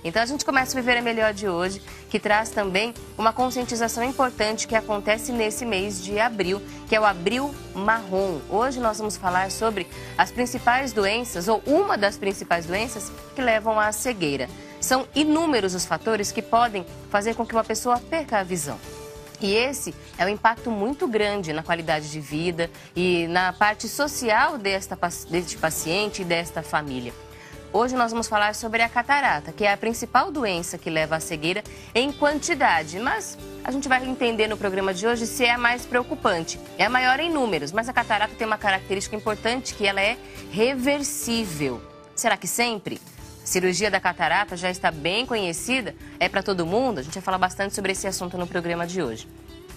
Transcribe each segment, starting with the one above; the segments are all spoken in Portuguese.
Então a gente começa o Viver é Melhor de hoje, que traz também uma conscientização importante que acontece nesse mês de abril, que é o Abril Marrom. Hoje nós vamos falar sobre as principais doenças, ou uma das principais doenças que levam à cegueira. São inúmeros os fatores que podem fazer com que uma pessoa perca a visão. E esse é um impacto muito grande na qualidade de vida e na parte social deste paciente e desta família. Hoje nós vamos falar sobre a catarata, que é a principal doença que leva à cegueira em quantidade. Mas a gente vai entender no programa de hoje se é a mais preocupante. É a maior em números, mas a catarata tem uma característica importante, que ela é reversível. Será que sempre? A cirurgia da catarata já está bem conhecida, é para todo mundo. A gente vai falar bastante sobre esse assunto no programa de hoje.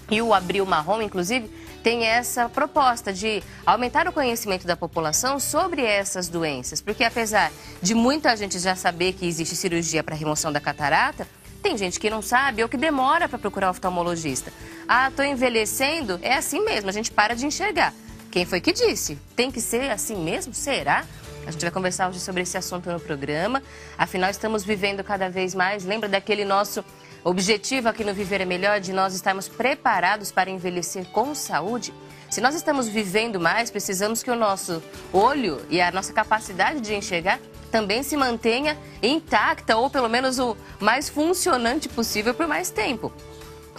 E o Abril Marrom, inclusive, tem essa proposta de aumentar o conhecimento da população sobre essas doenças. Porque apesar de muita gente já saber que existe cirurgia para remoção da catarata, tem gente que não sabe ou que demora para procurar oftalmologista. Ah, estou envelhecendo, é assim mesmo, a gente para de enxergar. Quem foi que disse? Tem que ser assim mesmo? Será? A gente vai conversar hoje sobre esse assunto no programa. Afinal, estamos vivendo cada vez mais. Lembra daquele nosso objetivo aqui no Viver é Melhor, de nós estarmos preparados para envelhecer com saúde? Se nós estamos vivendo mais, precisamos que o nosso olho e a nossa capacidade de enxergar também se mantenha intacta, ou pelo menos o mais funcionante possível por mais tempo.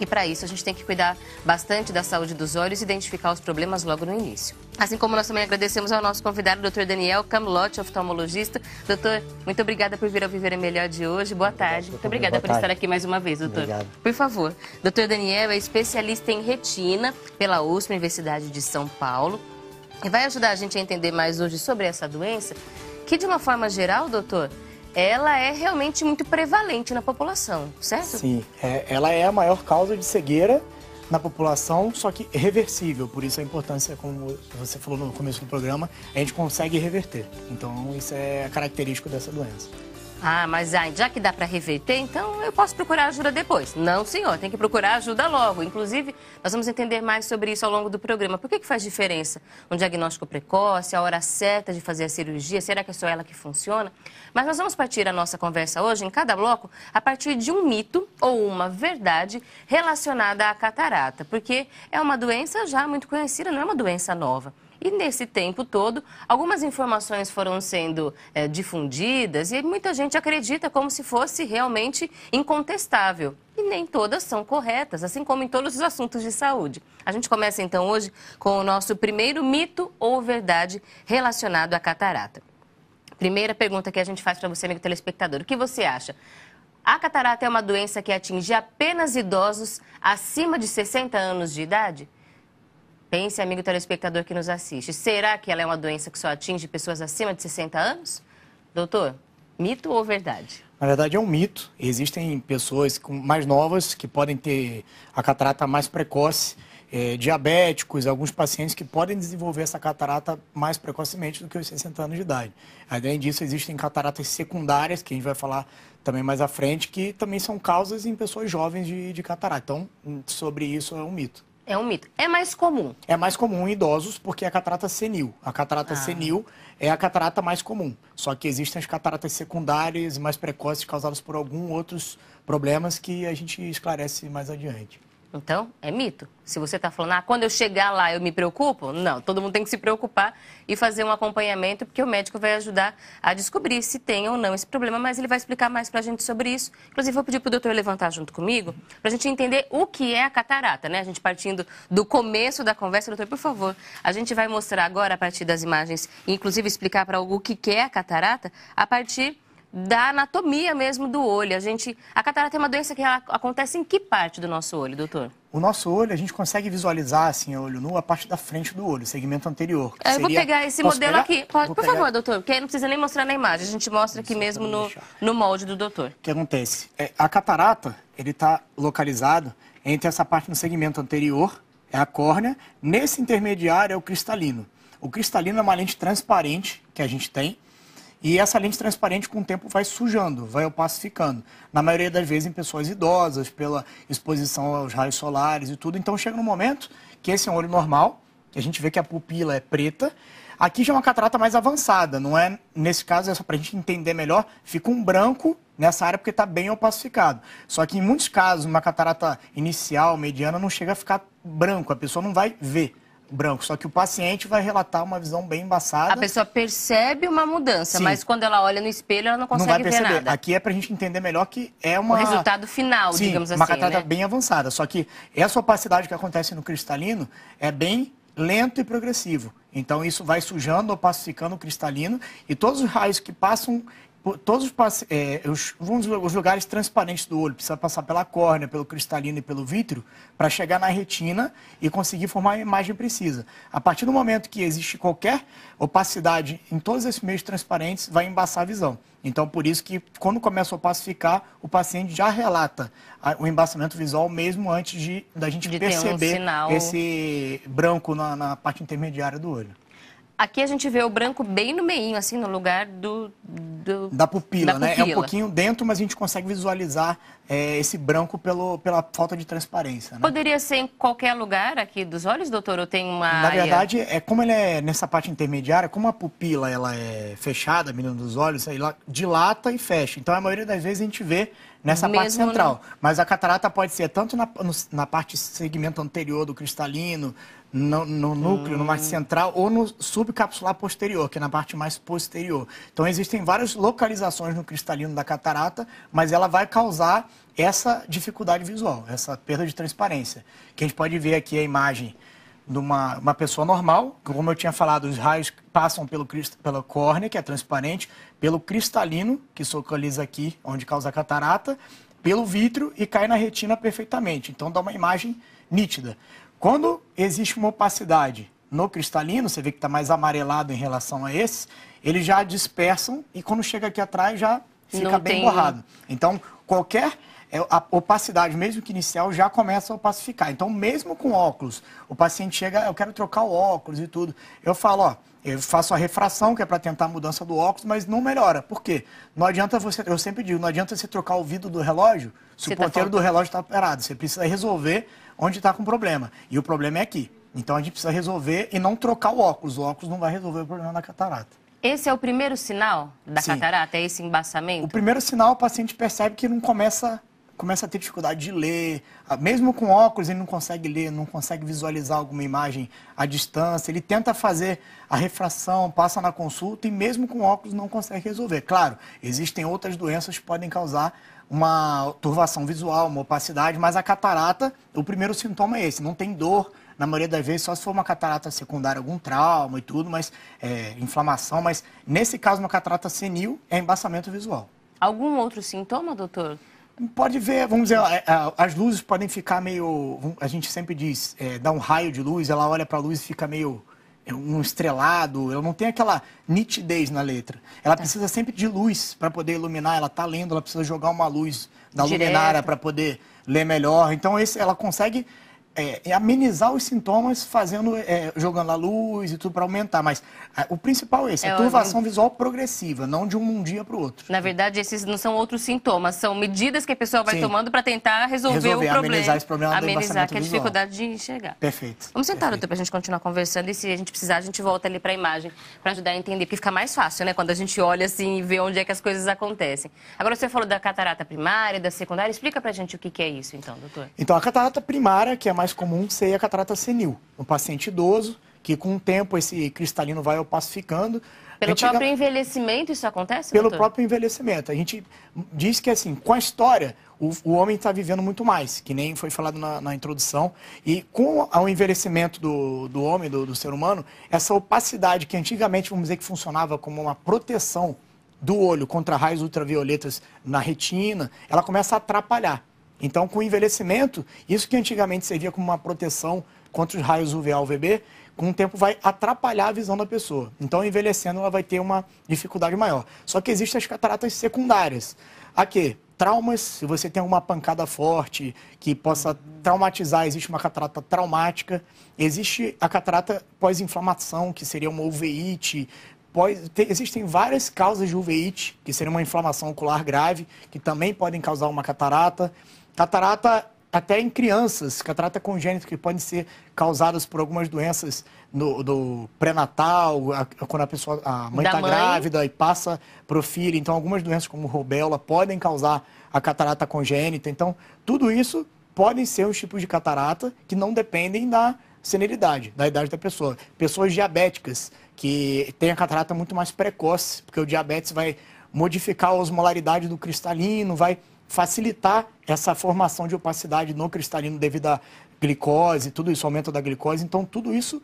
E para isso a gente tem que cuidar bastante da saúde dos olhos e identificar os problemas logo no início. Assim como nós também agradecemos ao nosso convidado, Dr. Daniel Camlotti, oftalmologista. Doutor, muito obrigada por vir ao Viver é Melhor de hoje. Boa tarde. Muito obrigada por estar aqui mais uma vez, doutor. Obrigado. Por favor, Dr. Daniel é especialista em retina pela USP, Universidade de São Paulo, e vai ajudar a gente a entender mais hoje sobre essa doença, que de uma forma geral, doutor, ela é realmente muito prevalente na população, certo? Sim, ela é a maior causa de cegueira na população, só que reversível. Por isso a importância, como você falou no começo do programa, a gente consegue reverter. Então isso é característico dessa doença. Ah, mas já que dá para reverter, então eu posso procurar ajuda depois. Não, senhor, tem que procurar ajuda logo. Inclusive, nós vamos entender mais sobre isso ao longo do programa. Por que faz diferença um diagnóstico precoce, a hora certa de fazer a cirurgia? Será que é só ela que funciona? Mas nós vamos partir a nossa conversa hoje, em cada bloco, a partir de um mito ou uma verdade relacionada à catarata. Porque é uma doença já muito conhecida, não é uma doença nova. E nesse tempo todo, algumas informações foram sendo difundidas e muita gente acredita como se fosse realmente incontestável. E nem todas são corretas, assim como em todos os assuntos de saúde. A gente começa então hoje com o nosso primeiro mito ou verdade relacionado à catarata. Primeira pergunta que a gente faz para você, amigo telespectador. O que você acha? A catarata é uma doença que atinge apenas idosos acima de 60 anos de idade? Pense, amigo telespectador que nos assiste, será que ela é uma doença que só atinge pessoas acima de 60 anos? Doutor, mito ou verdade? Na verdade é um mito. Existem pessoas mais novas que podem ter a catarata mais precoce, diabéticos, alguns pacientes que podem desenvolver essa catarata mais precocemente do que os 60 anos de idade. Além disso, existem cataratas secundárias, que a gente vai falar também mais à frente, que também são causas em pessoas jovens de catarata. Então, sobre isso é um mito. É um mito. É mais comum? É mais comum em idosos porque é a catarata senil. A catarata senil é a catarata mais comum. Só que existem as cataratas secundárias mais precoces causadas por alguns outros problemas que a gente esclarece mais adiante. Então, é mito. Se você está falando, quando eu chegar lá eu me preocupo? Não, todo mundo tem que se preocupar e fazer um acompanhamento, porque o médico vai ajudar a descobrir se tem ou não esse problema, mas ele vai explicar mais para a gente sobre isso. Inclusive, vou pedir para o doutor levantar junto comigo, para a gente entender o que é a catarata, né? A gente partindo do começo da conversa, doutor, por favor, a gente vai mostrar agora, a partir das imagens, inclusive explicar para o que é a catarata, a partir da anatomia mesmo do olho. A catarata é uma doença que acontece em que parte do nosso olho, doutor? O nosso olho, a gente consegue visualizar, assim, a olho nu, a parte da frente do olho, o segmento anterior. Eu vou pegar esse modelo aqui. Por favor, doutor, porque não precisa nem mostrar na imagem. A gente mostra aqui mesmo no molde do doutor. O que acontece? A catarata, ele está localizado entre essa parte no segmento anterior, é a córnea. Nesse intermediário é o cristalino. O cristalino é uma lente transparente que a gente tem. E essa lente transparente, com o tempo, vai sujando, vai opacificando. Na maioria das vezes em pessoas idosas, pela exposição aos raios solares e tudo. Então chega num momento que esse é um olho normal, que a gente vê que a pupila é preta, Aqui já é uma catarata mais avançada, não é? Nesse caso, é só para a gente entender melhor, fica um branco nessa área porque está bem opacificado. Só que em muitos casos, uma catarata inicial, mediana, não chega a ficar branco, a pessoa não vai ver branco, só que o paciente vai relatar uma visão bem embaçada. A pessoa percebe uma mudança, sim, mas quando ela olha no espelho, ela não consegue ver nada. Aqui é para a gente entender melhor que é uma... O resultado final, sim, digamos assim, uma catarata, né, bem avançada. Só que essa opacidade que acontece no cristalino é bem lento e progressivo. Então isso vai sujando, opacificando o cristalino e todos os raios que passam... Todos os lugares transparentes do olho, precisa passar pela córnea, pelo cristalino e pelo vítreo para chegar na retina e conseguir formar uma imagem precisa. A partir do momento que existe qualquer opacidade em todos esses meios transparentes, vai embaçar a visão. Então, por isso que quando começa a opacificar, o paciente já relata o embaçamento visual mesmo antes da gente perceber esse branco na parte intermediária do olho. Aqui a gente vê o branco bem no meinho, assim, no lugar da pupila, né? É um pouquinho dentro, mas a gente consegue visualizar esse branco pela falta de transparência, né? Poderia ser em qualquer lugar aqui dos olhos, doutor, ou tem uma área... Na verdade, como ele é nessa parte intermediária, como a pupila ela é fechada, a menina dos olhos, aí ela dilata e fecha. Então, a maioria das vezes a gente vê nessa parte central. Mas a catarata pode ser tanto na parte segmento anterior do cristalino, no núcleo, no mais central, ou no subcapsular posterior, que é na parte mais posterior. Então, existem várias localizações no cristalino da catarata, mas ela vai causar essa dificuldade visual, essa perda de transparência. Que a gente pode ver aqui a imagem de uma pessoa normal, como eu tinha falado, os raios passam pela córnea, que é transparente, pelo cristalino, que se localiza aqui, onde causa a catarata, pelo vítreo e cai na retina perfeitamente. Então, dá uma imagem nítida. Quando existe uma opacidade no cristalino, você vê que está mais amarelado em relação a esse, eles já dispersam e quando chega aqui atrás já fica bem borrado. Então, qualquer a opacidade, mesmo que inicial, já começa a opacificar. Então, mesmo com óculos, o paciente chega, eu quero trocar o óculos e tudo. Eu falo, ó, eu faço a refração, que é para tentar a mudança do óculos, mas não melhora. Por quê? Não adianta eu sempre digo, não adianta você trocar o vidro do relógio se o ponteiro do relógio está operado. Você precisa resolver onde está com o problema. E o problema é aqui. Então, a gente precisa resolver e não trocar o óculos. O óculos não vai resolver o problema da catarata. Esse é o primeiro sinal da catarata? É esse embaçamento? O primeiro sinal, o paciente percebe que não começa a ter dificuldade de ler. Mesmo com óculos, ele não consegue ler, não consegue visualizar alguma imagem à distância. Ele tenta fazer a refração, passa na consulta e mesmo com óculos não consegue resolver. Claro, existem outras doenças que podem causar uma turvação visual, uma opacidade, mas a catarata, o primeiro sintoma é esse, não tem dor, na maioria das vezes, só se for uma catarata secundária, algum trauma e tudo, mas inflamação, mas nesse caso, uma catarata senil, é embaçamento visual. Algum outro sintoma, doutor? Pode ver, vamos dizer, as luzes podem ficar meio, a gente sempre diz, dá um raio de luz, ela olha para a luz e fica meio um estrelado, ela não tem aquela nitidez na letra. Ela precisa sempre de luz para poder iluminar, ela está lendo, ela precisa jogar uma luz da luminária para poder ler melhor. Então, ela consegue amenizar os sintomas jogando a luz e tudo para aumentar. Mas o principal é esse, a turvação visual progressiva, não de um dia para o outro. Na verdade, esses não são outros sintomas, são medidas que a pessoa vai tomando para tentar resolver o problema. Amenizar esse problema do embaçamento que é a dificuldade de enxergar. Perfeito. Vamos sentar, doutor, para a gente continuar conversando e se a gente precisar, a gente volta ali para a imagem para ajudar a entender, porque fica mais fácil, né? Quando a gente olha assim e vê onde é que as coisas acontecem. Agora, você falou da catarata primária, da secundária, explica para a gente o que é isso, então, doutor. Então, a catarata primária, que é mais comum, seria a catarata senil, um paciente idoso, que com o tempo esse cristalino vai opacificando. Pelo próprio envelhecimento isso acontece, doutor? Pelo próprio envelhecimento. A gente diz que, assim, com a história, o homem está vivendo muito mais, que nem foi falado na introdução. E com o envelhecimento do homem, do ser humano, essa opacidade que antigamente, vamos dizer, que funcionava como uma proteção do olho contra raios ultravioletas na retina, ela começa a atrapalhar. Então, com o envelhecimento, isso que antigamente servia como uma proteção contra os raios UVA, UVB, com o tempo vai atrapalhar a visão da pessoa. Então, envelhecendo, ela vai ter uma dificuldade maior. Só que existem as cataratas secundárias. Aqui, traumas, se você tem uma pancada forte que possa traumatizar, existe uma catarata traumática. Existe a catarata pós-inflamação, que seria uma uveíte. Existem várias causas de uveíte, que seria uma inflamação ocular grave, que também podem causar uma catarata. Catarata até em crianças, catarata congênita, que podem ser causadas por algumas doenças do pré-natal, quando a mãe está grávida e passa para o filho. Então, algumas doenças como rubéola podem causar a catarata congênita. Então, tudo isso podem ser os tipos de catarata que não dependem da senilidade, da idade da pessoa. Pessoas diabéticas, que têm a catarata muito mais precoce, porque o diabetes vai modificar a osmolaridade do cristalino, vai facilitar essa formação de opacidade no cristalino devido à glicose, tudo isso, aumento da glicose. Então, tudo isso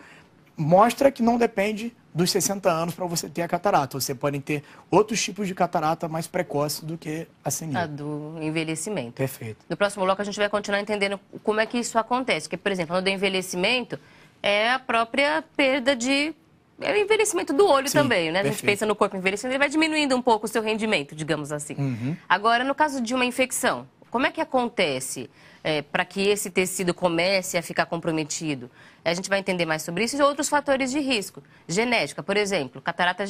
mostra que não depende dos 60 anos para você ter a catarata. Você pode ter outros tipos de catarata mais precoces do que a senil. A do envelhecimento. Perfeito. No próximo bloco a gente vai continuar entendendo como é que isso acontece. Porque, por exemplo, no do envelhecimento é a própria perda de... É o envelhecimento do olho também, né? A gente pensa no corpo envelhecendo, ele vai diminuindo um pouco o seu rendimento, digamos assim. Agora, no caso de uma infecção, como é que acontece para que esse tecido comece a ficar comprometido? A gente vai entender mais sobre isso e outros fatores de risco. Genética, por exemplo, catarata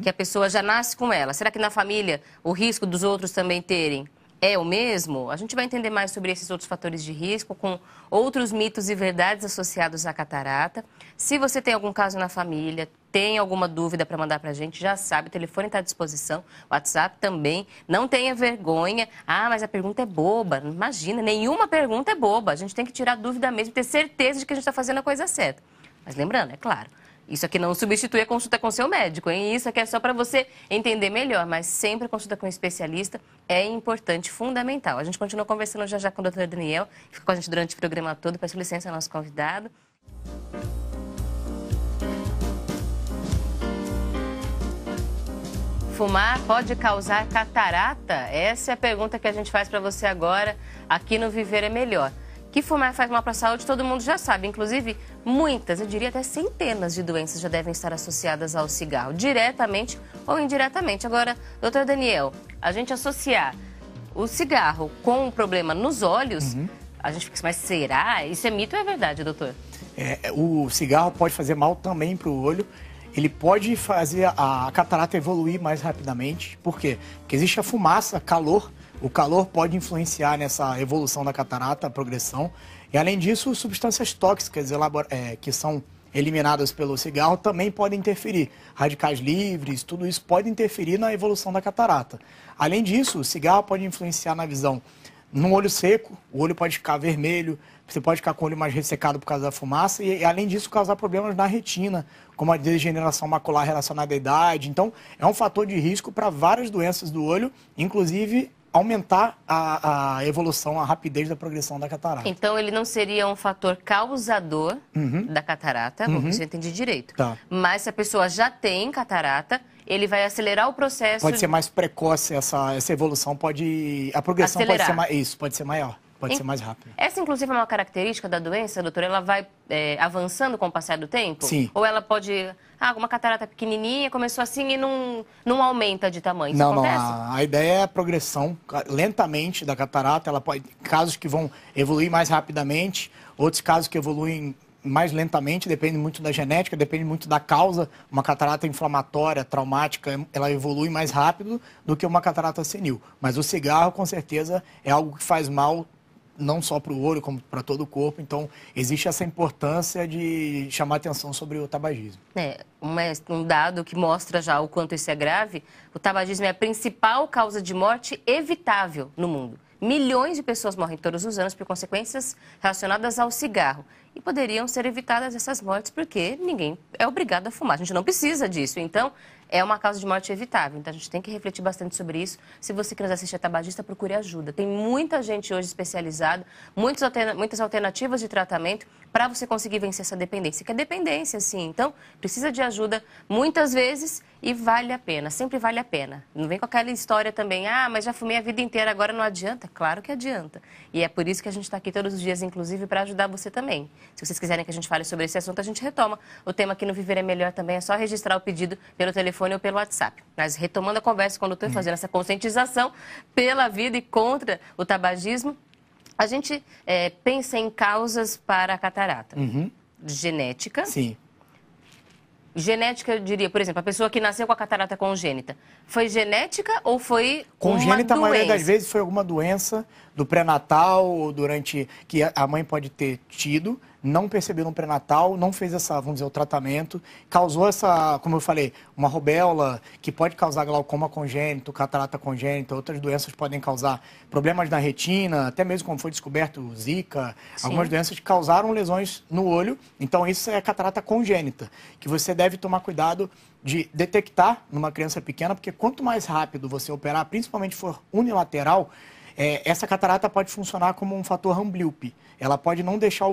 que a pessoa já nasce com ela. Será que na família o risco dos outros também terem é o mesmo? A gente vai entender mais sobre esses outros fatores de risco, com outros mitos e verdades associados à catarata. Se você tem algum caso na família, tem alguma dúvida para mandar para a gente, já sabe, o telefone está à disposição, o WhatsApp também. Não tenha vergonha. Ah, mas a pergunta é boba. Imagina, nenhuma pergunta é boba. A gente tem que tirar dúvida mesmo, ter certeza de que a gente está fazendo a coisa certa. Mas lembrando, é claro, isso aqui não substitui a consulta com seu médico, hein? Isso aqui é só para você entender melhor, mas sempre a consulta com um especialista é importante, fundamental. A gente continua conversando já com o Dr. Daniel, que fica com a gente durante o programa todo. Peço licença ao nosso convidado. Fumar pode causar catarata? Essa é a pergunta que a gente faz para você agora aqui no Viver é Melhor. Que fumar faz mal para a saúde, todo mundo já sabe. Inclusive, muitas, eu diria até centenas de doenças já devem estar associadas ao cigarro, diretamente ou indiretamente. Agora, doutor Daniel, a gente associar o cigarro com um problema nos olhos, a gente fica assim, mas será? Isso é mito ou é verdade, doutor? O cigarro pode fazer mal também para o olho. Ele pode fazer a catarata evoluir mais rapidamente. Por quê? Porque existe a fumaça, calor. O calor pode influenciar nessa evolução da catarata, a progressão. E, além disso, substâncias tóxicas que são eliminadas pelo cigarro também podem interferir. Radicais livres, tudo isso pode interferir na evolução da catarata. Além disso, o cigarro pode influenciar na visão. No olho seco, o olho pode ficar vermelho, você pode ficar com o olho mais ressecado por causa da fumaça e, além disso, causar problemas na retina, como a degeneração macular relacionada à idade. Então, é um fator de risco para várias doenças do olho, inclusive aumentar a evolução, a rapidez da progressão da catarata. Então, ele não seria um fator causador da catarata, vamos ver se eu entendi direito. Tá. Mas se a pessoa já tem catarata, ele vai acelerar o processo... Pode ser mais precoce essa evolução, a progressão acelerar. pode ser maior, pode ser mais rápida. Essa, inclusive, é uma característica da doença, doutora? Ela vai avançando com o passar do tempo? Sim. Ou ela pode... uma catarata pequenininha, começou assim e não aumenta de tamanho. Isso acontece? Não. A ideia é a progressão lentamente da catarata. Ela pode, casos que vão evoluir mais rapidamente, outros casos que evoluem mais lentamente, depende muito da genética, depende muito da causa. Uma catarata inflamatória, traumática, ela evolui mais rápido do que uma catarata senil. Mas o cigarro, com certeza, é algo que faz mal não só para o olho, como para todo o corpo. Então, existe essa importância de chamar atenção sobre o tabagismo. Um dado que mostra já o quanto isso é grave, o tabagismo é a principal causa de morte evitável no mundo. Milhões de pessoas morrem todos os anos por consequências relacionadas ao cigarro. E poderiam ser evitadas essas mortes porque ninguém é obrigado a fumar. A gente não precisa disso. Então, é uma causa de morte evitável. Então, a gente tem que refletir bastante sobre isso. Se você que nos assiste é tabagista, procure ajuda. Tem muita gente hoje especializada, muitas alternativas de tratamento para você conseguir vencer essa dependência. Que é dependência, sim. Então, precisa de ajuda muitas vezes e vale a pena. Sempre vale a pena. Não vem com aquela história também, mas já fumei a vida inteira, agora não adianta. Claro que adianta. E é por isso que a gente está aqui todos os dias, inclusive, para ajudar você também. Se vocês quiserem que a gente fale sobre esse assunto, a gente retoma. O tema aqui no Viver é Melhor também é só registrar o pedido pelo telefone ou pelo WhatsApp. Mas retomando a conversa com o doutor, fazendo essa conscientização pela vida e contra o tabagismo, a gente pensa em causas para a catarata. Genética. Sim. Genética, eu diria, por exemplo, a pessoa que nasceu com a catarata congênita, foi genética ou foi congênita, uma a maioria das doença? vezes foi alguma doença do pré-natal ou durante que a mãe pode ter tido, não percebeu no pré-natal, não fez essa, vamos dizer, o tratamento, causou essa, como eu falei, uma rubéola que pode causar glaucoma congênito, catarata congênita, outras doenças podem causar problemas na retina, até mesmo como foi descoberto Zika, Sim. algumas doenças que causaram lesões no olho. Então isso é catarata congênita, que você deve tomar cuidado de detectar numa criança pequena, porque quanto mais rápido você operar, principalmente se for unilateral, essa catarata pode funcionar como um fator Ramblück. Ela pode não deixar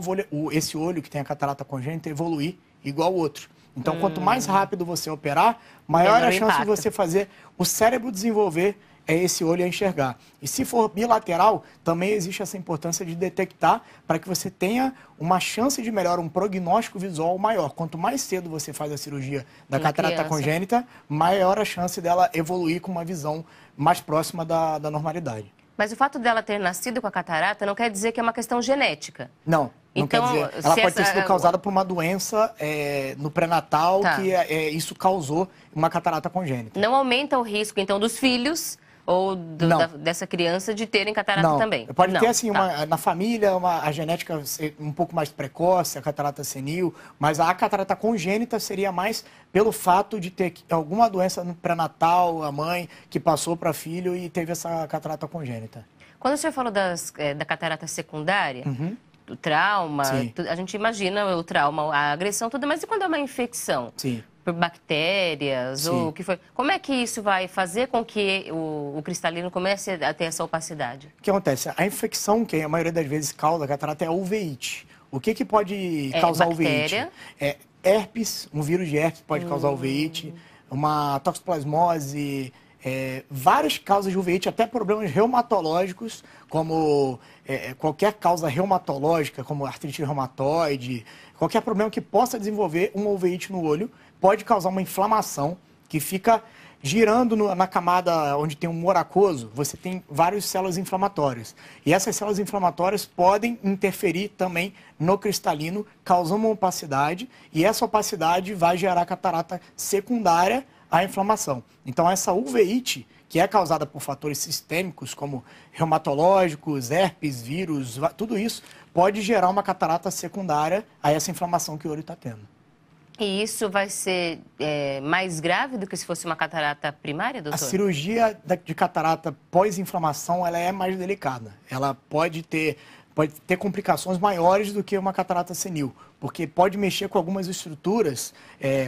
esse olho que tem a catarata congênita evoluir igual o outro. Então, quanto mais rápido você operar, maior a chance de você fazer o cérebro desenvolver esse olho a enxergar. E se for bilateral, também existe essa importância de detectar para que você tenha uma chance de melhora, um prognóstico visual maior. Quanto mais cedo você faz a cirurgia da catarata congênita, maior a chance dela evoluir com uma visão mais próxima da normalidade. Mas o fato dela ter nascido com a catarata não quer dizer que é uma questão genética. Não. Não então, quer dizer. Ela pode ter sido causada por uma doença no pré-natal que isso causou uma catarata congênita. Não aumenta o risco, então, dos filhos ou dessa criança de terem catarata também? Pode ter, assim, na família, a genética um pouco mais precoce, a catarata senil, mas a catarata congênita seria mais pelo fato de ter alguma doença no pré-natal, a mãe que passou para filho e teve essa catarata congênita. Quando o senhor falou da catarata secundária, do trauma, a gente imagina o trauma, a agressão, tudo, mas e quando é uma infecção? Sim. Por bactérias ou o que foi? Como é que isso vai fazer com que o cristalino comece a ter essa opacidade? O que acontece? A infecção que a maioria das vezes causa a catarata é a uveit. O que pode causar uveit? Herpes, um vírus de herpes pode causar uveit, uma toxoplasmose, várias causas de uveit, até problemas reumatológicos, como qualquer causa reumatológica, como artrite reumatoide, qualquer problema que possa desenvolver uma uveit no olho, pode causar uma inflamação que fica girando na camada onde tem um moracoso, você tem várias células inflamatórias. E essas células inflamatórias podem interferir também no cristalino, causando uma opacidade, e essa opacidade vai gerar catarata secundária à inflamação. Então essa uveit, que é causada por fatores sistêmicos como reumatológicos, herpes, vírus, tudo isso pode gerar uma catarata secundária a essa inflamação que o olho está tendo. E isso vai ser mais grave do que se fosse uma catarata primária, doutor? A cirurgia de catarata pós-inflamação, ela é mais delicada. Ela pode ter complicações maiores do que uma catarata senil, porque pode mexer com algumas estruturas,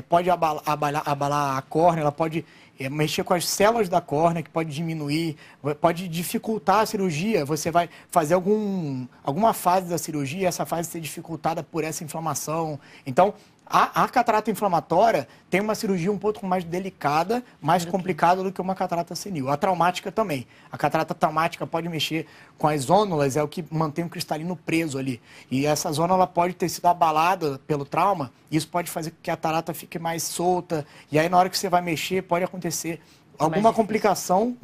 pode abalar a córnea, ela pode mexer com as células da córnea, que pode diminuir, pode dificultar a cirurgia. Você vai fazer alguma fase da cirurgia, essa fase ser dificultada por essa inflamação. Então, a catarata inflamatória tem uma cirurgia um pouco mais delicada, mais complicada do que uma catarata senil. A traumática também. A catarata traumática pode mexer com as zônulas, é o que mantém o cristalino preso ali. E essa zônula pode ter sido abalada pelo trauma, e isso pode fazer com que a catarata fique mais solta. E aí, na hora que você vai mexer, pode acontecer alguma complicação,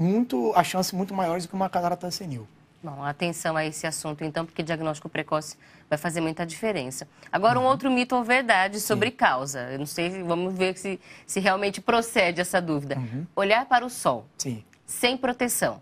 a chance muito maior do que uma catarata senil. Bom, atenção a esse assunto, então, porque diagnóstico precoce vai fazer muita diferença. Agora, um outro mito ou verdade sobre causa. Eu não sei, vamos ver se realmente procede essa dúvida. Olhar para o sol, sem proteção,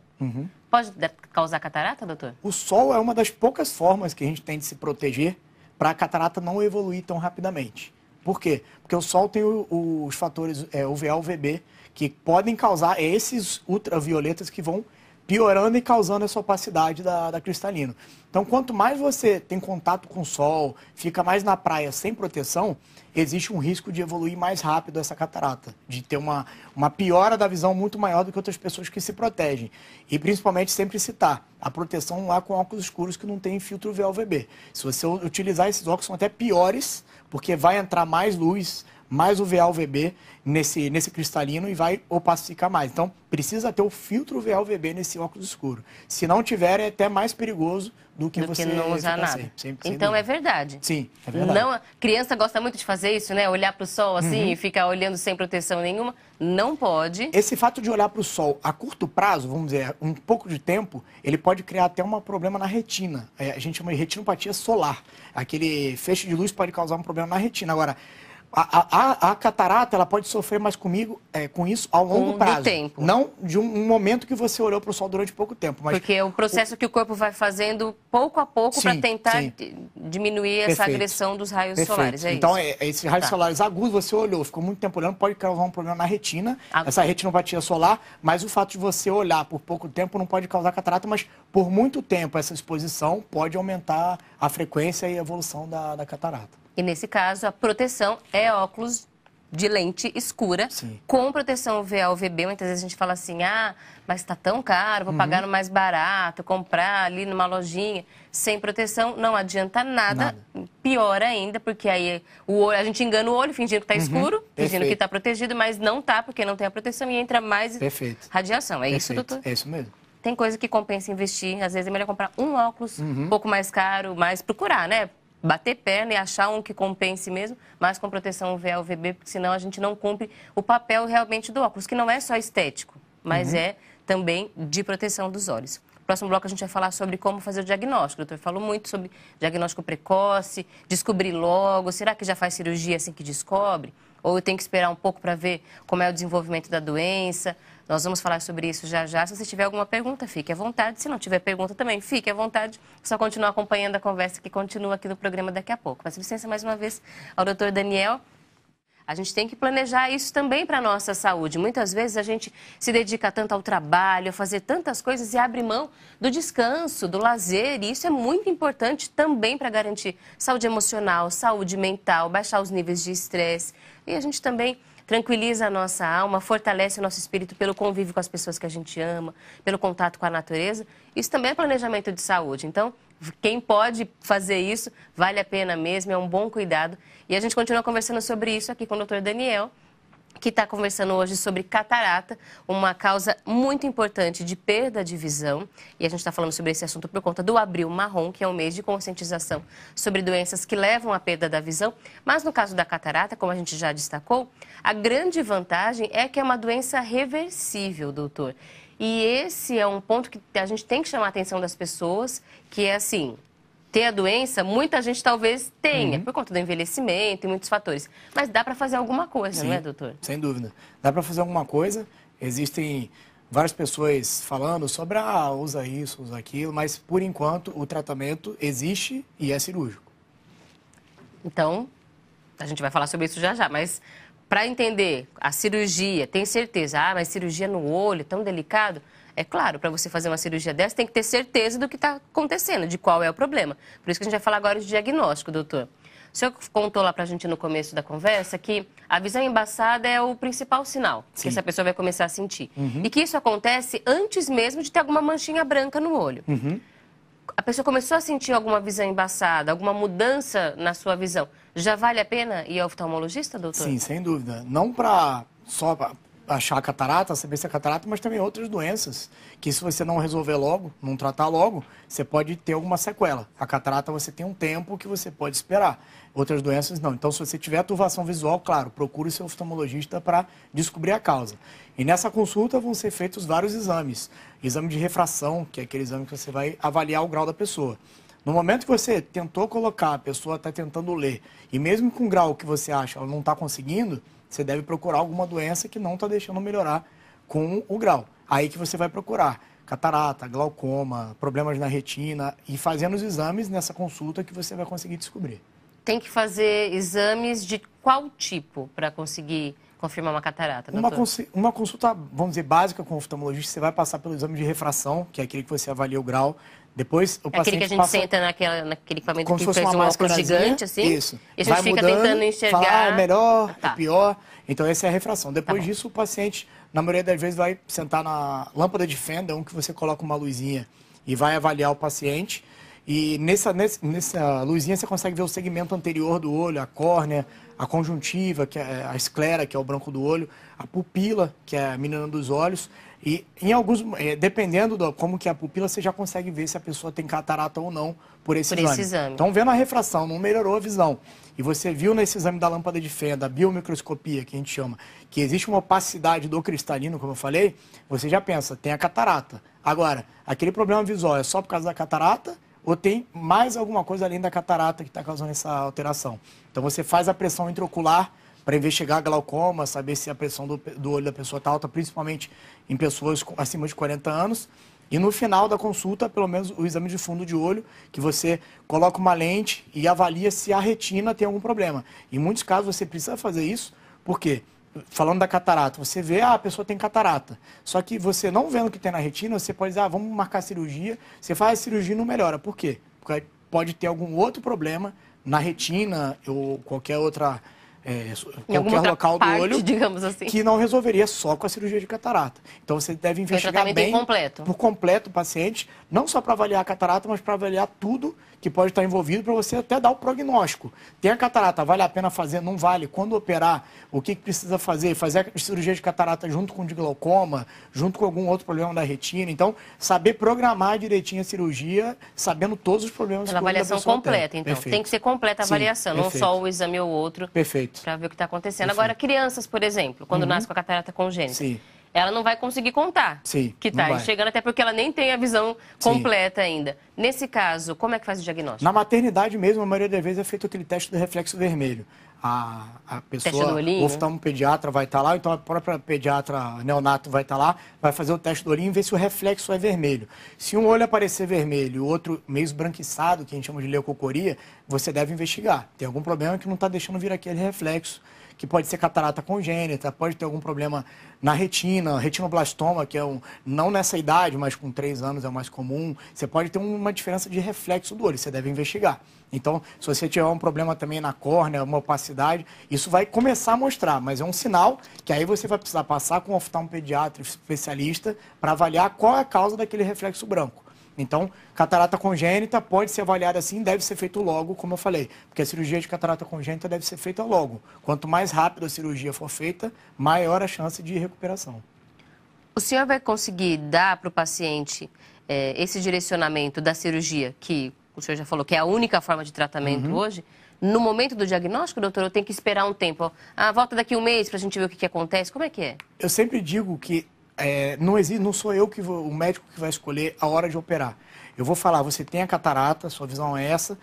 pode causar catarata, doutor? O sol é uma das poucas formas que a gente tem de se proteger para a catarata não evoluir tão rapidamente. Por quê? Porque o sol tem os fatores UVA, UVB, que podem causar esses ultravioletas que vão piorando e causando essa opacidade da cristalino. Então, quanto mais você tem contato com o sol, fica mais na praia sem proteção, existe um risco de evoluir mais rápido essa catarata, de ter uma piora da visão muito maior do que outras pessoas que se protegem. E, principalmente, sempre citar a proteção lá com óculos escuros que não tem filtro UVA-UVB. Se você utilizar esses óculos, são até piores, porque vai entrar mais luz, mais UVA-UVB nesse cristalino e vai opacificar mais. Então, precisa ter o filtro UVA-UVB nesse óculos escuro. Se não tiver, é até mais perigoso do que você não usar nada. Então, é verdade. Sim, é verdade. Não, criança gosta muito de fazer isso, né? Olhar para o sol assim e ficar olhando sem proteção nenhuma. Não pode. Esse fato de olhar para o sol a curto prazo, vamos dizer, um pouco de tempo, ele pode criar até um problema na retina. A gente chama de retinopatia solar. Aquele feixe de luz pode causar um problema na retina. Agora, A catarata, ela pode sofrer mais com isso ao longo prazo. Tempo. Não de um momento que você olhou para o sol durante pouco tempo. Mas porque é o processo que o corpo vai fazendo pouco a pouco para tentar diminuir essa agressão dos raios solares. Então, esses raios solares agudos, você olhou, ficou muito tempo olhando, pode causar um problema na retina. Essa retinopatia solar, mas o fato de você olhar por pouco tempo não pode causar catarata, mas por muito tempo essa exposição pode aumentar a frequência e a evolução da catarata. E nesse caso, a proteção é óculos de lente escura, com proteção UVA ou UVB. Muitas vezes a gente fala assim, mas está tão caro, vou pagar no mais barato, comprar ali numa lojinha. Sem proteção não adianta nada. Pior ainda, porque aí a gente engana o olho fingindo que está escuro, fingindo que está protegido, mas não está, porque não tem a proteção e entra mais radiação. É isso, doutor? É isso mesmo. Tem coisa que compensa investir. Às vezes é melhor comprar um óculos um pouco mais caro, mas procurar, né? Bater perna e achar um que compense mesmo, mas com proteção UVA ou UVB, porque senão a gente não cumpre o papel realmente do óculos, que não é só estético, mas é também de proteção dos olhos. No próximo bloco a gente vai falar sobre como fazer o diagnóstico. O doutor falou muito sobre diagnóstico precoce, descobrir logo, será que já faz cirurgia assim que descobre? Ou eu tenho que esperar um pouco para ver como é o desenvolvimento da doença? Nós vamos falar sobre isso já já. Se você tiver alguma pergunta, fique à vontade. Se não tiver pergunta também, fique à vontade. Só continuar acompanhando a conversa que continua aqui no programa daqui a pouco. Peço licença mais uma vez ao doutor Daniel. A gente tem que planejar isso também para a nossa saúde. Muitas vezes a gente se dedica tanto ao trabalho, a fazer tantas coisas e abre mão do descanso, do lazer. E isso é muito importante também para garantir saúde emocional, saúde mental, baixar os níveis de estresse. E a gente também tranquiliza a nossa alma, fortalece o nosso espírito pelo convívio com as pessoas que a gente ama, pelo contato com a natureza. Isso também é planejamento de saúde. Então, quem pode fazer isso, vale a pena mesmo, é um bom cuidado. E a gente continua conversando sobre isso aqui com o doutor Daniel, que está conversando hoje sobre catarata, uma causa muito importante de perda de visão. E a gente está falando sobre esse assunto por conta do Abril Marrom, que é um mês de conscientização sobre doenças que levam à perda da visão. Mas no caso da catarata, como a gente já destacou, a grande vantagem é que é uma doença reversível, doutor. E esse é um ponto que a gente tem que chamar a atenção das pessoas, que é assim, ter a doença, muita gente talvez tenha, por conta do envelhecimento e muitos fatores. Mas dá para fazer alguma coisa, não é, doutor? Sem dúvida. Dá para fazer alguma coisa. Existem várias pessoas falando sobre, usa isso, usa aquilo, mas por enquanto o tratamento existe e é cirúrgico. Então, a gente vai falar sobre isso já já, mas para entender a cirurgia, tem certeza, mas cirurgia no olho, tão delicado? É claro, para você fazer uma cirurgia dessa, tem que ter certeza do que está acontecendo, de qual é o problema. Por isso que a gente vai falar agora de diagnóstico, doutor. O senhor contou lá para a gente no começo da conversa que a visão embaçada é o principal sinal que essa pessoa vai começar a sentir. E que isso acontece antes mesmo de ter alguma manchinha branca no olho. A pessoa começou a sentir alguma visão embaçada, alguma mudança na sua visão. Já vale a pena ir ao oftalmologista, doutor? Sim, sem dúvida. Não só para achar a catarata, saber se é catarata, mas também outras doenças, que se você não resolver logo, não tratar logo, você pode ter alguma sequela. A catarata você tem um tempo que você pode esperar. Outras doenças não. Então, se você tiver turvação visual, claro, procure o seu oftalmologista para descobrir a causa. E nessa consulta vão ser feitos vários exames. Exame de refração, que é aquele exame que você vai avaliar o grau da pessoa. No momento que você tentou colocar, a pessoa está tentando ler, e mesmo com o grau que você acha ela não está conseguindo, você deve procurar alguma doença que não está deixando melhorar com o grau. Aí que você vai procurar catarata, glaucoma, problemas na retina, e fazendo os exames nessa consulta que você vai conseguir descobrir. Tem que fazer exames de qual tipo para conseguir confirmar uma catarata, doutor? Uma consulta, vamos dizer, básica com o oftalmologista, você vai passar pelo exame de refração, que é aquele que você avalia o grau. Depois, o paciente aquele que a gente senta naquele equipamento como que se fosse faz um óculos gigante, assim? Isso. E a gente fica mudando, tentando enxergar. Fala, é melhor, é pior. Então, essa é a refração. Depois disso, o paciente, na maioria das vezes, vai sentar na lâmpada de fenda, que você coloca uma luzinha e vai avaliar o paciente. E nessa luzinha você consegue ver o segmento anterior do olho, a córnea, a conjuntiva, que é a esclera, que é o branco do olho, a pupila, que é a menina dos olhos. E em alguns, dependendo de como que é a pupila, você já consegue ver se a pessoa tem catarata ou não por esse exame. Então, vendo a refração, não melhorou a visão, e você viu nesse exame da lâmpada de fenda, a biomicroscopia, que a gente chama, que existe uma opacidade do cristalino, como eu falei, você já pensa, tem a catarata. Agora, aquele problema visual é só por causa da catarata ou tem mais alguma coisa além da catarata que está causando essa alteração? Então, você faz a pressão intraocular para investigar glaucoma, saber se a pressão do olho da pessoa está alta, principalmente em pessoas acima de 40 anos. E no final da consulta, pelo menos o exame de fundo de olho, que você coloca uma lente e avalia se a retina tem algum problema. Em muitos casos você precisa fazer isso, porque, falando da catarata, você vê, a pessoa tem catarata. Só que você não vendo o que tem na retina, você pode dizer, vamos marcar cirurgia. Você faz a cirurgia e não melhora. Por quê? Porque pode ter algum outro problema na retina ou qualquer outra... qualquer local do olho, digamos assim, que não resolveria só com a cirurgia de catarata. Então você deve investigar bem por completo o paciente, não só para avaliar a catarata, mas para avaliar tudo que pode estar envolvido, para você até dar o prognóstico. Tem a catarata, vale a pena fazer, não vale? Quando operar, o que precisa fazer? Fazer a cirurgia de catarata junto com o de glaucoma, junto com algum outro problema da retina. Então, saber programar direitinho a cirurgia, sabendo todos os problemas que a avaliação completa, então. Perfeito. Tem que ser completa a avaliação, não só o exame ou outro. Perfeito. Para ver o que está acontecendo. Perfeito. Agora, crianças, por exemplo, quando nasce com a catarata congênita. Sim. Ela não vai conseguir contar que está enxergando, até porque ela nem tem a visão completa ainda. Nesse caso, como é que faz o diagnóstico? Na maternidade mesmo, a maioria das vezes é feito aquele teste do reflexo vermelho. A pessoa, o oftalmopediatra vai estar lá, então a própria pediatra neonato vai estar lá, vai fazer o teste do olhinho e ver se o reflexo é vermelho. Se um olho aparecer vermelho e o outro meio esbranquiçado, que a gente chama de leucocoria, você deve investigar. Tem algum problema que não está deixando vir aquele reflexo, que pode ser catarata congênita, pode ter algum problema na retina, retinoblastoma, que é não nessa idade, mas com 3 anos é o mais comum. Você pode ter uma diferença de reflexo do olho, você deve investigar. Então, se você tiver um problema também na córnea, uma opacidade, isso vai começar a mostrar, mas é um sinal que aí você vai precisar passar com um oftalmopediatra especialista para avaliar qual é a causa daquele reflexo branco. Então, catarata congênita pode ser avaliada assim, deve ser feito logo, como eu falei, porque a cirurgia de catarata congênita deve ser feita logo. Quanto mais rápido a cirurgia for feita, maior a chance de recuperação. O senhor vai conseguir dar para o paciente esse direcionamento da cirurgia, que o senhor já falou que é a única forma de tratamento hoje, no momento do diagnóstico, doutor, eu tenho que esperar um tempo? Volta daqui um mês para a gente ver o que acontece, como é que é? Eu sempre digo que não sou eu o médico que vai escolher a hora de operar. Eu vou falar, você tem a catarata, sua visão é essa,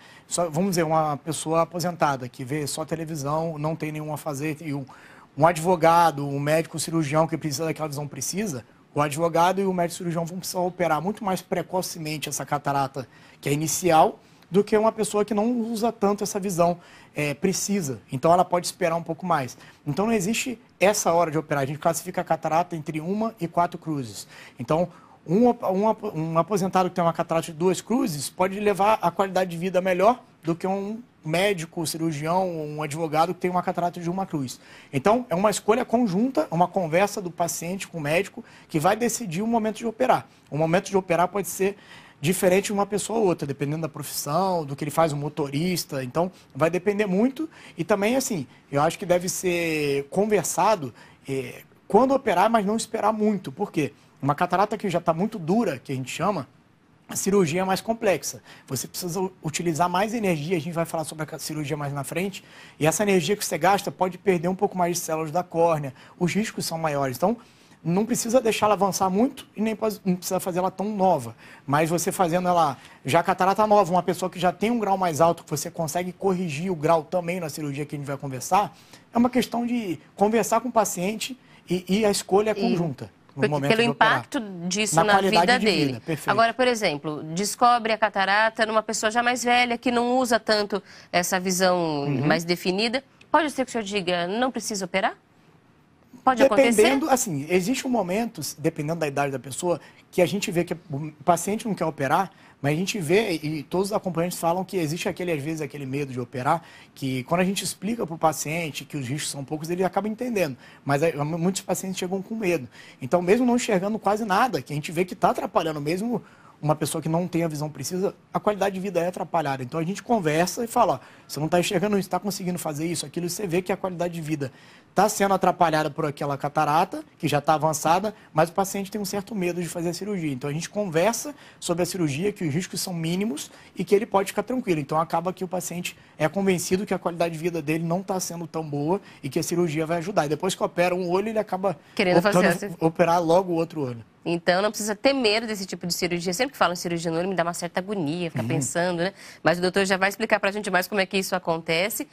vamos dizer, uma pessoa aposentada que vê só televisão, não tem nenhum a fazer, e um advogado, um médico cirurgião que precisa daquela visão precisa, o advogado e o médico cirurgião vão precisar operar muito mais precocemente essa catarata que é inicial, do que uma pessoa que não usa tanto essa visão precisa. Então, ela pode esperar um pouco mais. Então, não existe essa hora de operar. A gente classifica a catarata entre 1 e 4 cruzes. Então, um aposentado que tem uma catarata de 2 cruzes pode levar a qualidade de vida melhor do que um médico, cirurgião, um advogado que tem uma catarata de 1 cruz. Então, é uma escolha conjunta, uma conversa do paciente com o médico que vai decidir o momento de operar. O momento de operar pode ser diferente de uma pessoa ou outra, dependendo da profissão, do que ele faz, um motorista. Então, vai depender muito. E também, assim, eu acho que deve ser conversado quando operar, mas não esperar muito. Por quê? Uma catarata que já está muito dura, que a gente chama, a cirurgia é mais complexa. Você precisa utilizar mais energia, a gente vai falar sobre a cirurgia mais na frente, e essa energia que você gasta pode perder um pouco mais de células da córnea, os riscos são maiores. Então, não precisa deixar ela avançar muito e nem não precisa fazer ela tão nova. Mas você fazendo ela, já a catarata nova, uma pessoa que já tem um grau mais alto, que você consegue corrigir o grau também na cirurgia que a gente vai conversar, é uma questão de conversar com o paciente e a escolha é conjunta. Pelo impacto disso na vida dele. Agora, por exemplo, descobre a catarata numa pessoa já mais velha, que não usa tanto essa visão mais definida. Pode ser que o senhor diga, não precisa operar? Pode acontecer? Assim, existe um momento, dependendo da idade da pessoa, que a gente vê que o paciente não quer operar, mas a gente vê, e todos os acompanhantes falam que existe às vezes, aquele medo de operar, que quando a gente explica para o paciente que os riscos são poucos, ele acaba entendendo. Mas muitos pacientes chegam com medo. Então, mesmo não enxergando quase nada, que a gente vê que está atrapalhando, mesmo uma pessoa que não tem a visão precisa, a qualidade de vida é atrapalhada. Então, a gente conversa e fala, você não está enxergando isso, está conseguindo fazer isso, aquilo, você vê que a qualidade de vida está sendo atrapalhada por aquela catarata, que já está avançada, mas o paciente tem um certo medo de fazer a cirurgia. Então, a gente conversa sobre a cirurgia, que os riscos são mínimos e que ele pode ficar tranquilo. Então, acaba que o paciente é convencido que a qualidade de vida dele não está sendo tão boa e que a cirurgia vai ajudar. E depois que opera um olho, ele acaba operar logo o outro olho. Então, não precisa ter medo desse tipo de cirurgia. Sempre que falam em cirurgia no olho, me dá uma certa agonia, ficar pensando, né? Mas o doutor já vai explicar para a gente mais como é que isso acontece,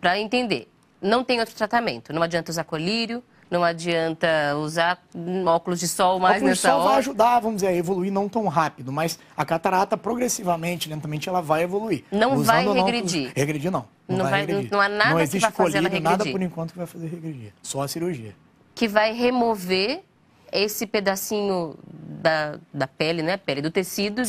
para entender. não tem outro tratamento. Não adianta usar colírio, não adianta usar óculos de sol mais nessa hora. O óculos de sol vai ajudar, vamos dizer, a evoluir não tão rápido, mas a catarata progressivamente, lentamente, ela vai evoluir. Não vai regredir. Regredir não. Não vai regredir. Não há nada que vai fazer ela regredir. Nada por enquanto que vai fazer regredir. Só a cirurgia. Que vai remover esse pedacinho da pele, né? Pele do tecido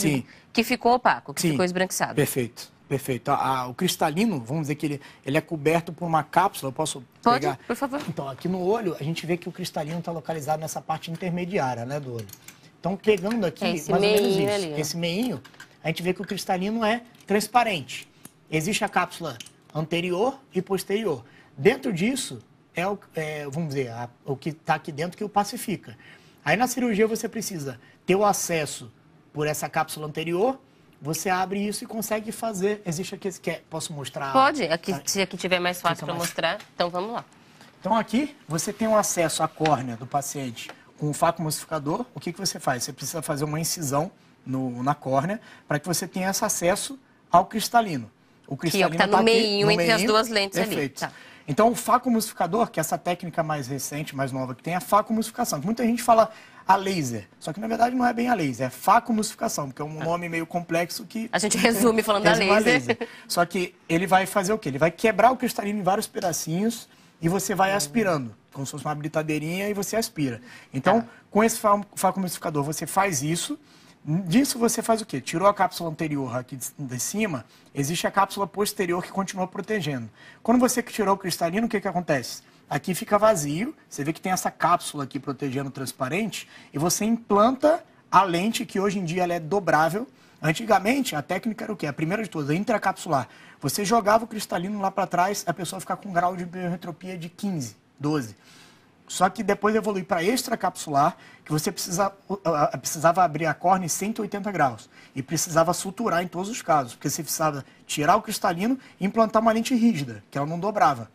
que ficou opaco, que ficou esbranquiçado. Perfeito. Perfeito. O cristalino, vamos dizer que ele é coberto por uma cápsula. Eu posso pegar? Pode, por favor. Então, aqui no olho, a gente vê que o cristalino está localizado nessa parte intermediária, né, do olho. Então, pegando aqui, esse mais ou menos isso. Ali, esse meinho, a gente vê que o cristalino é transparente. Existe a cápsula anterior e posterior. Dentro disso, vamos dizer, o que está aqui dentro que o pacifica. Aí, na cirurgia, você precisa ter o acesso por essa cápsula anterior. Você abre isso e consegue fazer. Existe aqui, posso mostrar? Pode, se aqui tiver mais fácil para mostrar. Então, vamos lá. Então, aqui, você tem um acesso à córnea do paciente com o facoemulsificador. O que você faz? Você precisa fazer uma incisão na córnea para que você tenha esse acesso ao cristalino. O cristalino que está no meinho, entre as duas lentes ali. Perfeito. Tá. Então, o facoemulsificador, que é essa técnica mais recente, mais nova que tem, é a facoemulsificação. Muita gente fala a laser, só que na verdade não é bem a laser, é facoemulsificação, porque é um nome meio complexo que... A gente resume falando da laser. Só que ele vai fazer o quê? Ele vai quebrar o cristalino em vários pedacinhos e você vai aspirando, como se fosse uma britadeira e você aspira. Então, com esse facoemulsificador você faz isso. Disso você faz o quê? Tirou a cápsula anterior aqui de cima, existe a cápsula posterior que continua protegendo. Quando você tirou o cristalino, o que acontece? Aqui fica vazio, você vê que tem essa cápsula aqui protegendo transparente, e você implanta a lente, que hoje em dia ela é dobrável. Antigamente, a técnica era o quê? A primeira de todas, a intracapsular. Você jogava o cristalino lá para trás, a pessoa ficava com um grau de hipermetropia de 15, 12. Só que depois evolui para extracapsular, que você precisava abrir a córnea em 180 graus. E precisava suturar em todos os casos, porque você precisava tirar o cristalino e implantar uma lente rígida, que ela não dobrava.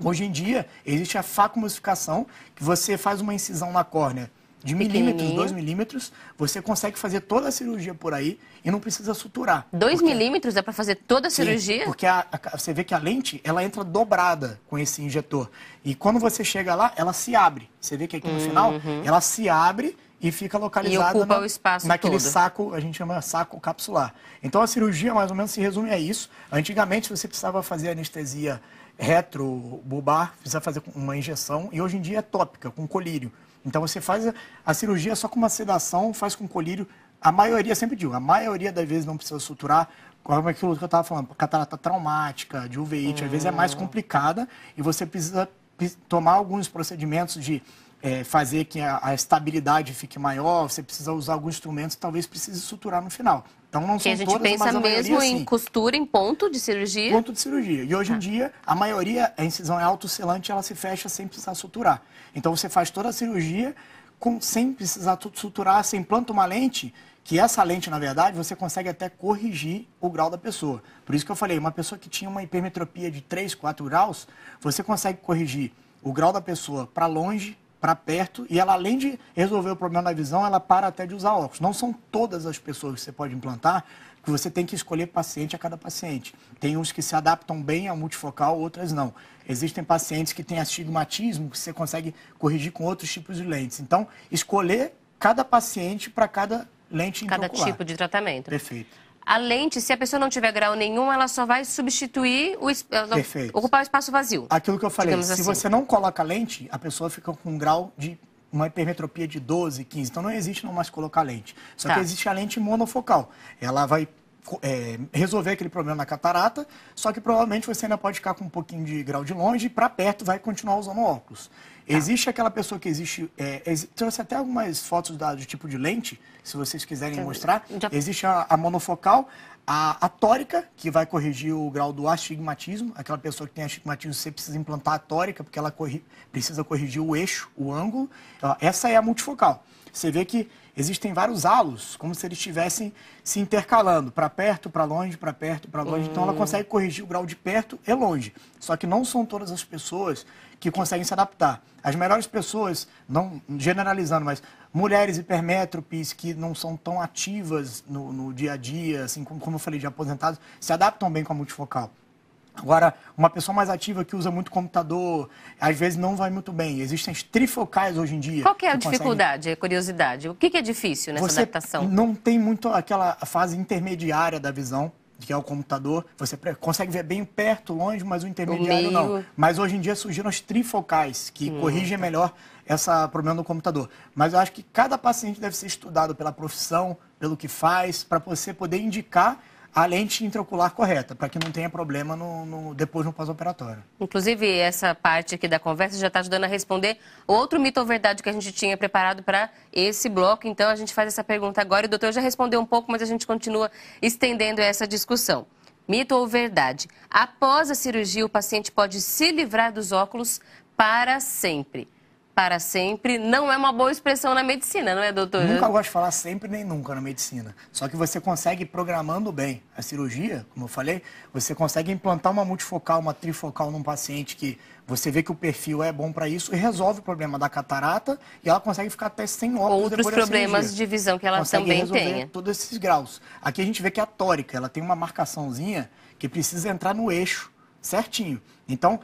Hoje em dia, existe a facoemulsificação, que você faz uma incisão na córnea de milímetros, 2 milímetros, você consegue fazer toda a cirurgia por aí e não precisa suturar. 2 milímetros dá para fazer toda a cirurgia? Porque você vê que a lente, ela entra dobrada com esse injetor. E quando você chega lá, ela se abre. Você vê que aqui no final, ela se abre e fica localizada e ocupa o espaço naquele todo. saco, a gente chama saco capsular. Então a cirurgia mais ou menos se resume a isso. Antigamente você precisava fazer anestesia retrobulbar, precisa fazer uma injeção, e hoje em dia é tópica, com colírio. Então você faz a cirurgia só com uma sedação, faz com colírio. A maioria, sempre digo, a maioria das vezes não precisa suturar, como aquilo que eu estava falando, catarata traumática, de uveíte, às vezes é mais complicada e você precisa tomar alguns procedimentos de fazer que a estabilidade fique maior, você precisa usar alguns instrumentos, talvez precise suturar no final. Então não são todas, mas a maioria sim. A gente pensa mesmo em costura, em ponto de cirurgia? Ponto de cirurgia. E hoje em dia, a maioria, a incisão é autoselante, ela se fecha sem precisar suturar. Então você faz toda a cirurgia sem precisar suturar, você implanta uma lente, que essa lente, na verdade, você consegue até corrigir o grau da pessoa. Por isso que eu falei, uma pessoa que tinha uma hipermetropia de 3, 4 graus, você consegue corrigir o grau da pessoa para longe, para perto, e ela, além de resolver o problema da visão, ela para até de usar óculos. Não são todas as pessoas que você pode implantar, que você tem que escolher paciente a cada paciente. Tem uns que se adaptam bem ao multifocal, outras não. Existem pacientes que têm astigmatismo, que você consegue corrigir com outros tipos de lentes. Então, escolher cada paciente para cada lente intraocular. Cada tipo de tratamento. Perfeito. A lente, se a pessoa não tiver grau nenhum, ela só vai substituir, ocupar o espaço vazio. Aquilo que eu falei, se assim. você não coloca lente, a pessoa fica com um grau de uma hipermetropia de 12, 15. Então não existe não mais colocar lente. Só que existe a lente monofocal. Ela vai resolver aquele problema na catarata, só que provavelmente você ainda pode ficar com um pouquinho de grau de longe e para perto vai continuar usando óculos. Existe aquela pessoa que existe... trouxe até algumas fotos do tipo de lente, se vocês quiserem mostrar. Existe a monofocal, a tórica, que vai corrigir o grau do astigmatismo. Aquela pessoa que tem astigmatismo, você precisa implantar a tórica, porque ela precisa corrigir o eixo, o ângulo. Essa é a multifocal. Você vê que existem vários halos, como se eles estivessem se intercalando, para perto, para longe, para perto, para longe. Então ela consegue corrigir o grau de perto e longe. Só que não são todas as pessoas que conseguem se adaptar. As melhores pessoas, não generalizando, mas mulheres hipermétropes que não são tão ativas no dia a dia, assim como eu falei, de aposentados, se adaptam bem com a multifocal. Agora, uma pessoa mais ativa que usa muito computador, às vezes não vai muito bem. Existem as trifocais hoje em dia. Qual que é a dificuldade, a curiosidade? O que é difícil nessa adaptação? Não tem muito aquela fase intermediária da visão, que é o computador. Você consegue ver bem perto, longe, mas o intermediário não. Mas hoje em dia surgiram as trifocais, que corrigem melhor esse problema do computador. Mas eu acho que cada paciente deve ser estudado pela profissão, pelo que faz, para você poder indicar a lente intraocular correta, para que não tenha problema depois no pós-operatório. Inclusive, essa parte aqui da conversa já está ajudando a responder outro mito ou verdade que a gente tinha preparado para esse bloco. Então, a gente faz essa pergunta agora. O doutor já respondeu um pouco, mas a gente continua estendendo essa discussão. Mito ou verdade? Após a cirurgia, o paciente pode se livrar dos óculos para sempre. Para sempre não é uma boa expressão na medicina, não é, doutor? Nunca gosto de falar sempre nem nunca na medicina. Só que você consegue, programando bem a cirurgia, como eu falei, você consegue implantar uma multifocal, uma trifocal num paciente que você vê que o perfil é bom para isso e resolve o problema da catarata e ela consegue ficar até sem óculos. Outros problemas de visão que ela também tem. Todos esses graus. Aqui a gente vê que a tórica, ela tem uma marcaçãozinha que precisa entrar no eixo certinho. Então,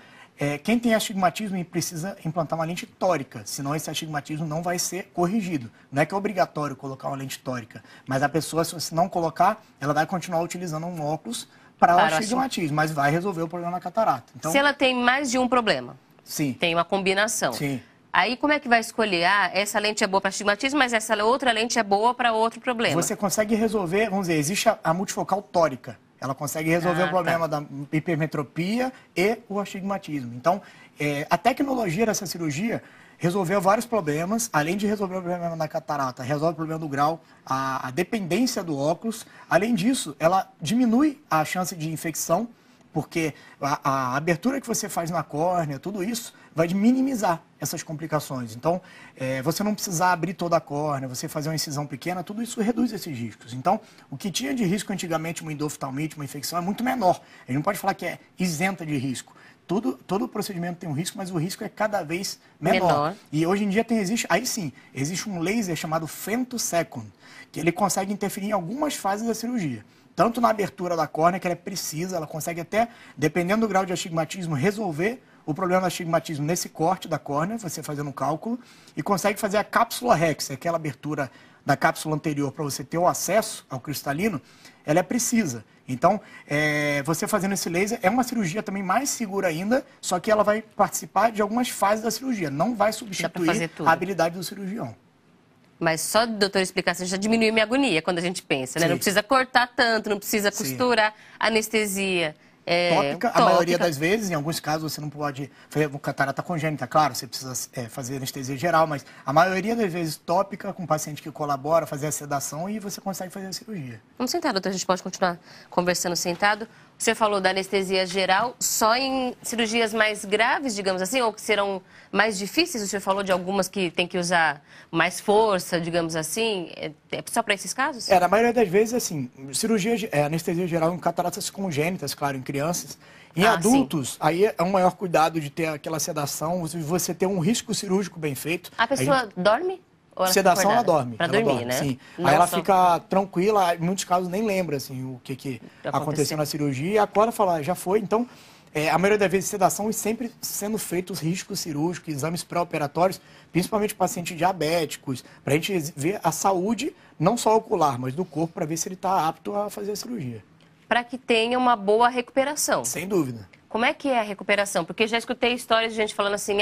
quem tem astigmatismo precisa implantar uma lente tórica, senão esse astigmatismo não vai ser corrigido. Não é que é obrigatório colocar uma lente tórica, mas a pessoa, se não colocar, ela vai continuar utilizando um óculos para o astigmatismo, mas vai resolver o problema da catarata. Então, se ela tem mais de um problema, sim, tem uma combinação. Sim. Aí como é que vai escolher? Ah, essa lente é boa para astigmatismo, mas essa outra lente é boa para outro problema. Você consegue resolver, vamos dizer, existe a multifocal tórica. Ela consegue resolver o problema da hipermetropia e o astigmatismo. Então, a tecnologia dessa cirurgia resolveu vários problemas. Além de resolver o problema da catarata, resolve o problema do grau, a dependência do óculos. Além disso, ela diminui a chance de infecção, porque a abertura que você faz na córnea, tudo isso, vai minimizar essas complicações. Então, você não precisar abrir toda a córnea, você fazer uma incisão pequena, tudo isso reduz esses riscos. Então, o que tinha de risco antigamente, uma endoftalmite, uma infecção, é muito menor. A gente não pode falar que é isenta de risco. Todo procedimento tem um risco, mas o risco é cada vez menor. E hoje em dia existe um laser chamado femtosecond, que ele consegue interferir em algumas fases da cirurgia. Tanto na abertura da córnea, que ela é precisa, ela consegue até, dependendo do grau de astigmatismo, resolver o problema do astigmatismo nesse corte da córnea, você fazendo um cálculo, e consegue fazer a cápsula rex, aquela abertura da cápsula anterior para você ter o acesso ao cristalino, ela é precisa. Então, você fazendo esse laser é uma cirurgia também mais segura ainda, só que ela vai participar de algumas fases da cirurgia, não vai substituir a habilidade do cirurgião. Mas só, doutor, explicar, você já diminuiu minha agonia quando a gente pensa, né? Não precisa cortar tanto, não precisa costurar, anestesia. Tópica, a maioria das vezes, em alguns casos você não pode fazer catarata congênita, claro, você precisa fazer anestesia geral, mas a maioria das vezes tópica, com paciente que colabora, fazer a sedação e você consegue fazer a cirurgia. Vamos sentar, doutor, a gente pode continuar conversando sentado. Você falou da anestesia geral só em cirurgias mais graves, digamos assim, ou que serão mais difíceis? O senhor falou de algumas que tem que usar mais força, digamos assim. É só para esses casos? Na maioria das vezes, assim, anestesia geral em cataratas congênitas, claro, em crianças. Em adultos, aí é um maior cuidado de ter aquela sedação, você ter um risco cirúrgico bem feito. A pessoa dorme? Sedação, ela dorme. Para dormir, né? Sim. Aí ela fica tranquila, em muitos casos nem lembra assim, o que aconteceu na cirurgia. E acorda e fala, já foi. Então, a maioria das vezes, sedação e sempre sendo feitos riscos cirúrgicos, exames pré-operatórios, principalmente pacientes diabéticos, para a gente ver a saúde, não só ocular, mas do corpo, para ver se ele está apto a fazer a cirurgia. Para que tenha uma boa recuperação. Sem dúvida. Como é que é a recuperação? Porque já escutei histórias de gente falando assim,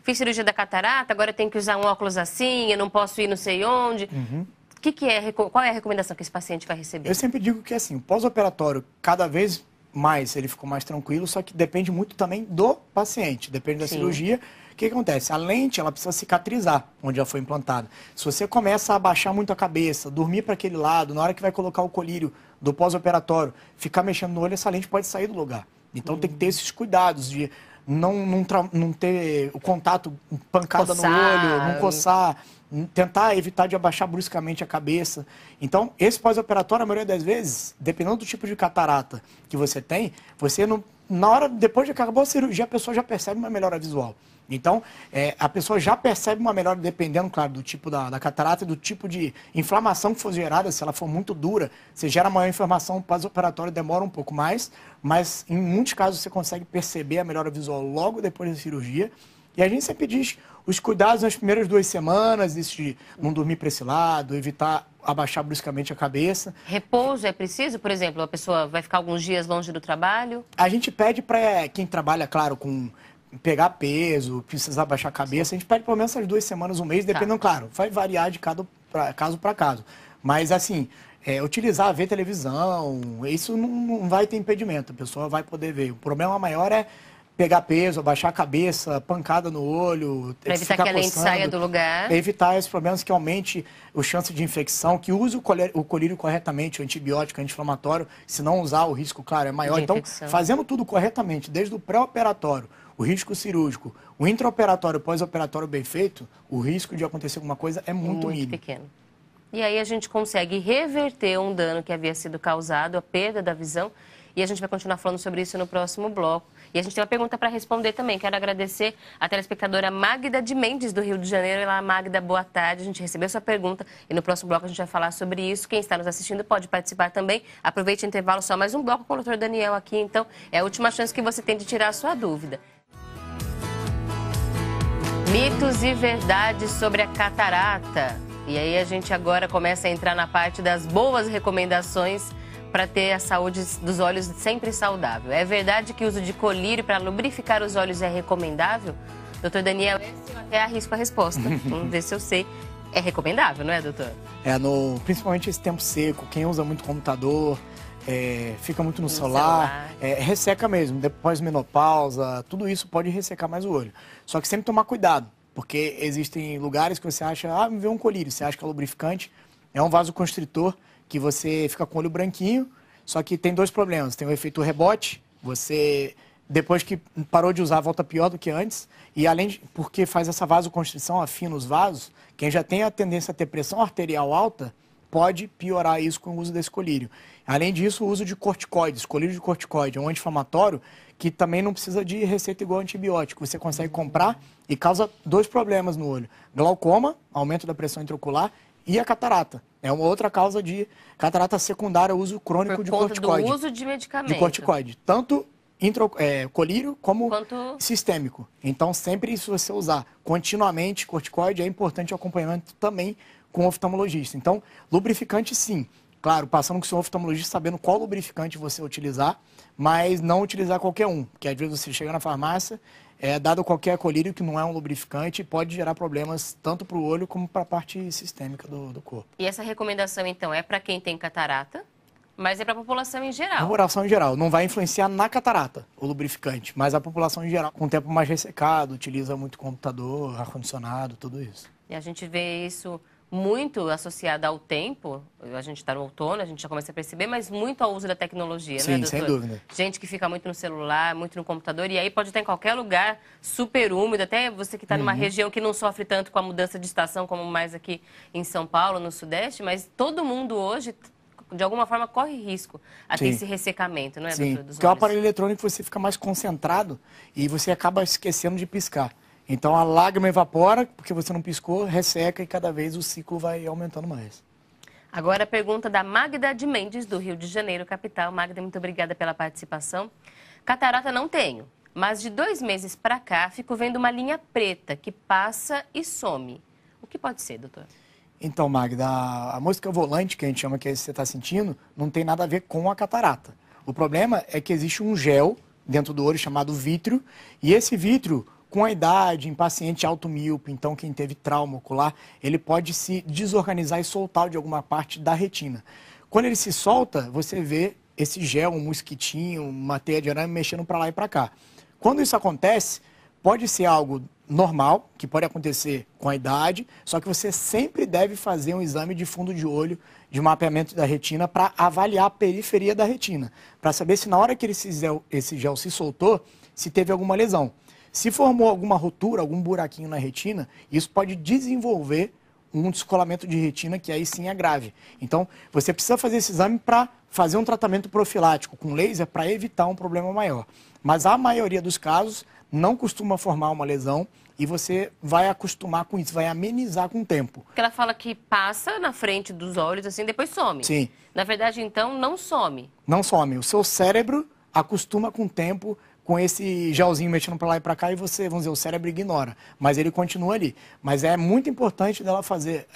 fiz cirurgia da catarata, agora eu tenho que usar um óculos assim, eu não posso ir não sei onde. Qual é a recomendação que esse paciente vai receber? Eu sempre digo que assim, o pós-operatório, cada vez mais ele ficou mais tranquilo, só que depende muito também do paciente, depende da cirurgia. O que acontece? A lente, ela precisa cicatrizar onde ela foi implantada. Se você começa a abaixar muito a cabeça, dormir para aquele lado, na hora que vai colocar o colírio do pós-operatório, ficar mexendo no olho, essa lente pode sair do lugar. Então tem que ter esses cuidados de não ter o contato, pancada no olho, não coçar, tentar evitar de abaixar bruscamente a cabeça. Então, esse pós-operatório, a maioria das vezes, dependendo do tipo de catarata que você tem, você não, depois de acabar a cirurgia, a pessoa já percebe uma melhora visual. Então, a pessoa já percebe uma melhora dependendo, claro, do tipo da catarata e do tipo de inflamação que for gerada. Se ela for muito dura, você gera maior inflamação, o pós-operatório demora um pouco mais, mas em muitos casos você consegue perceber a melhora visual logo depois da cirurgia. E a gente sempre diz os cuidados nas primeiras 2 semanas, isso de não dormir para esse lado, evitar abaixar bruscamente a cabeça. Repouso é preciso? Por exemplo, a pessoa vai ficar alguns dias longe do trabalho? A gente pede para quem trabalha, claro, com pegar peso, precisar baixar a cabeça, a gente pede pelo menos essas 2 semanas, um mês, dependendo, claro, vai variar de caso para caso. Mas, assim, utilizar, ver televisão, isso não vai ter impedimento, a pessoa vai poder ver. O problema maior é pegar peso, abaixar a cabeça, pancada no olho, para evitar que a lente saia do lugar. Evitar esses problemas que aumente a chance de infecção, que use o colírio corretamente, o antibiótico, anti-inflamatório, se não usar o risco, claro, é maior. Então, fazendo tudo corretamente, desde o pré-operatório, o risco cirúrgico, o intraoperatório, pós-operatório bem feito, o risco de acontecer alguma coisa é muito mínimo. Pequeno. E aí a gente consegue reverter um dano que havia sido causado, a perda da visão, e a gente vai continuar falando sobre isso no próximo bloco. E a gente tem uma pergunta para responder também. Quero agradecer a telespectadora Magda de Mendes, do Rio de Janeiro. Olá, Magda, boa tarde. A gente recebeu sua pergunta e no próximo bloco a gente vai falar sobre isso. Quem está nos assistindo pode participar também. Aproveite o intervalo, só mais um bloco com o Dr. Daniel aqui. Então, é a última chance que você tem de tirar a sua dúvida. Mitos e verdades sobre a catarata. E aí a gente agora começa a entrar na parte das boas recomendações para ter a saúde dos olhos sempre saudável. É verdade que o uso de colírio para lubrificar os olhos é recomendável? Doutor Daniel, eu até arrisco a resposta. Vamos ver se eu sei. É recomendável, não é, doutor? Principalmente esse tempo seco, quem usa muito computador, fica muito no celular. Resseca mesmo, depois menopausa, tudo isso pode ressecar mais o olho. Só que sempre tomar cuidado, porque existem lugares que você acha, me vê um colírio, você acha que é lubrificante, é um vasoconstritor, que você fica com o olho branquinho, só que tem 2 problemas. Tem o efeito rebote, você, depois que parou de usar, volta pior do que antes. E além de, porque faz essa vasoconstrição, afina os vasos, quem já tem a tendência a ter pressão arterial alta, pode piorar isso com o uso desse colírio. Além disso, o uso de corticoides. Colírio de corticoide é um anti-inflamatório que também não precisa de receita igual antibiótico. Você consegue comprar e causa 2 problemas no olho. Glaucoma, aumento da pressão intraocular, e a catarata. É uma outra causa de catarata secundária, uso crônico de corticoide. Do uso de medicamento. De corticoide. Tanto colírio como sistêmico. Então, sempre se você usar continuamente corticoide, é importante o acompanhamento também com o oftalmologista. Então, lubrificante sim. Claro, passando com o seu oftalmologista, sabendo qual lubrificante você utilizar, mas não utilizar qualquer um. Porque às vezes você chega na farmácia, dado qualquer colírio que não é um lubrificante, pode gerar problemas tanto para o olho como para a parte sistêmica do corpo. E essa recomendação, então, é para quem tem catarata, mas é para a população em geral? A população em geral. Não vai influenciar na catarata o lubrificante, mas a população em geral, com o tempo mais ressecado, utiliza muito computador, ar-condicionado, tudo isso. E a gente vê isso muito associado ao tempo, a gente está no outono, a gente já começa a perceber, mas muito ao uso da tecnologia, sim, né, doutor? Sem dúvida. Gente que fica muito no celular, muito no computador, e aí pode estar em qualquer lugar, super úmido, até você que está numa região que não sofre tanto com a mudança de estação, como mais aqui em São Paulo, no Sudeste, mas todo mundo hoje, de alguma forma, corre risco a ter esse ressecamento, não é, sim, doutor? Porque o aparelho eletrônico você fica mais concentrado e você acaba esquecendo de piscar. Então a lágrima evapora, porque você não piscou, resseca e cada vez o ciclo vai aumentando mais. Agora a pergunta da Magda de Mendes, do Rio de Janeiro, capital. Magda, muito obrigada pela participação. Catarata não tenho, mas de 2 meses para cá fico vendo uma linha preta que passa e some. O que pode ser, doutor? Então, Magda, a mosca volante, que a gente chama que você está sentindo, não tem nada a ver com a catarata. O problema é que existe um gel dentro do olho chamado vítreo, e esse vítreo, com a idade, em paciente automíope, então quem teve trauma ocular, ele pode se desorganizar e soltar de alguma parte da retina. Quando ele se solta, você vê esse gel, um mosquitinho, uma teia de arame mexendo para lá e para cá. Quando isso acontece, pode ser algo normal, que pode acontecer com a idade, só que você sempre deve fazer um exame de fundo de olho, de mapeamento da retina, para avaliar a periferia da retina, para saber se na hora que esse gel se soltou, se teve alguma lesão. Se formou alguma ruptura, algum buraquinho na retina, isso pode desenvolver um descolamento de retina, que aí sim é grave. Então, você precisa fazer esse exame para fazer um tratamento profilático com laser para evitar um problema maior. Mas a maioria dos casos não costuma formar uma lesão e você vai acostumar com isso, vai amenizar com o tempo. Porque ela fala que passa na frente dos olhos, assim, depois some. Sim. Na verdade, então, não some. Não some. O seu cérebro acostuma com o tempo com esse gelzinho mexendo para lá e para cá e você, vamos dizer, o cérebro ignora, mas ele continua ali. Mas é muito importante dela fazer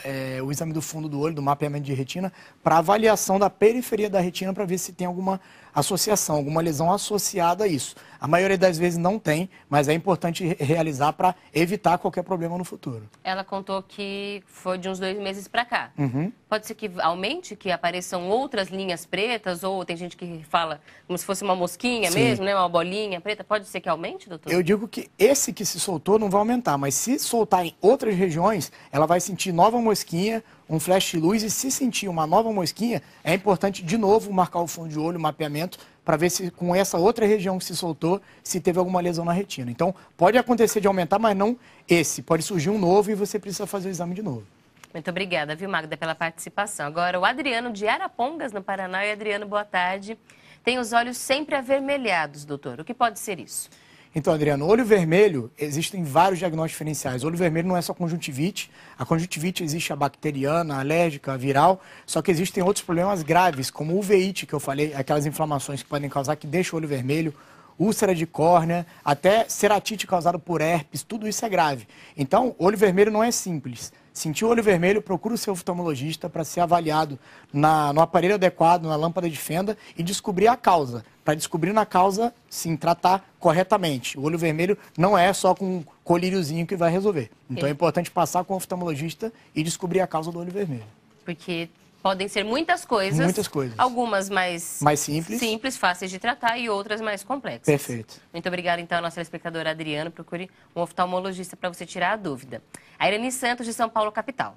o exame do fundo do olho, do mapeamento de retina, para avaliação da periferia da retina para ver se tem alguma associação, alguma lesão associada a isso. A maioria das vezes não tem, mas é importante realizar para evitar qualquer problema no futuro. Ela contou que foi de uns 2 meses para cá. Uhum. Pode ser que aumente, que apareçam outras linhas pretas, ou tem gente que fala como se fosse uma mosquinha Sim. mesmo, né? Uma bolinha preta. Pode ser que aumente, doutor? Eu digo que esse que se soltou não vai aumentar, mas se soltar em outras regiões, ela vai sentir nova mosquinha, um flash de luz, e se sentir uma nova mosquinha, é importante de novo marcar o fundo de olho, o mapeamento, para ver se com essa outra região que se soltou, se teve alguma lesão na retina. Então, pode acontecer de aumentar, mas não esse. Pode surgir um novo e você precisa fazer o exame de novo. Muito obrigada, viu, Magda, pela participação. Agora, o Adriano de Arapongas, no Paraná. E Adriano, boa tarde. Tem os olhos sempre avermelhados, doutor. O que pode ser isso? Então, Adriano, olho vermelho, existem vários diagnósticos diferenciais. Olho vermelho não é só conjuntivite. A conjuntivite existe a bacteriana, a alérgica, a viral, só que existem outros problemas graves, como uveíte, que eu falei, aquelas inflamações que podem causar, que deixam o olho vermelho, úlcera de córnea, até ceratite causada por herpes, tudo isso é grave. Então, olho vermelho não é simples. Sentiu o olho vermelho, procura o seu oftalmologista para ser avaliado no aparelho adequado, na lâmpada de fenda e descobrir a causa. Para descobrir na causa, sim, tratar corretamente. O olho vermelho não é só com um colíriozinho que vai resolver. Então é importante passar com o oftalmologista e descobrir a causa do olho vermelho. Porque podem ser muitas coisas. Muitas coisas. Algumas mais simples, fáceis de tratar, e outras mais complexas. Perfeito. Muito obrigada, então, ao nosso telespectador Adriano. Procure um oftalmologista para você tirar a dúvida. A Irani Santos, de São Paulo, capital.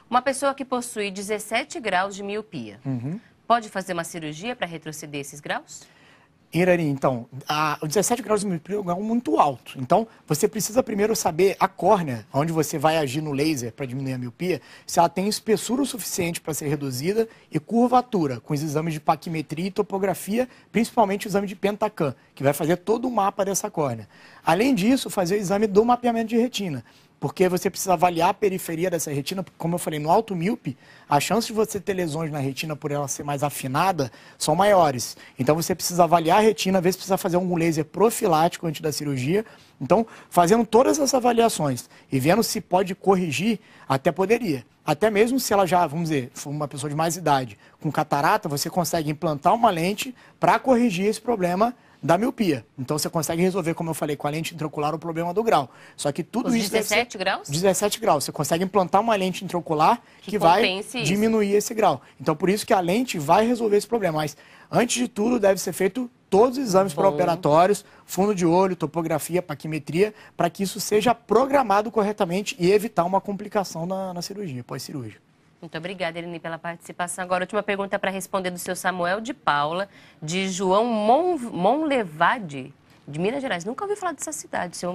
Uma pessoa que possui 17 graus de miopia, pode fazer uma cirurgia para retroceder esses graus? Irani, então, o 17 graus de miopia é um grau muito alto. Então, você precisa primeiro saber a córnea, onde você vai agir no laser para diminuir a miopia, se ela tem espessura o suficiente para ser reduzida e curvatura, com os exames de paquimetria e topografia, principalmente o exame de Pentacam, que vai fazer todo o mapa dessa córnea. Além disso, fazer o exame do mapeamento de retina, porque você precisa avaliar a periferia dessa retina, porque, como eu falei, no alto míope, a chance de você ter lesões na retina por ela ser mais afinada são maiores. Então você precisa avaliar a retina, ver se precisa fazer algum laser profilático antes da cirurgia. Então, fazendo todas essas avaliações e vendo se pode corrigir, até poderia. Até mesmo se ela já, vamos dizer, for uma pessoa de mais idade, com catarata, você consegue implantar uma lente para corrigir esse problema da miopia. Então você consegue resolver, como eu falei, com a lente intraocular o problema do grau. Só que tudo Os isso 17 graus? 17 graus. Você consegue implantar uma lente intraocular que vai diminuir esse grau. Então por isso que a lente vai resolver esse problema. Mas antes de tudo deve ser feito todos os exames pré-operatórios, fundo de olho, topografia, paquimetria, para que isso seja programado corretamente e evitar uma complicação na cirurgia, pós-cirúrgica. Muito obrigada, Irani, pela participação. Agora, a última pergunta para responder do seu Samuel de Paula, de João Monlevade, de Minas Gerais. Nunca ouvi falar dessa cidade, seu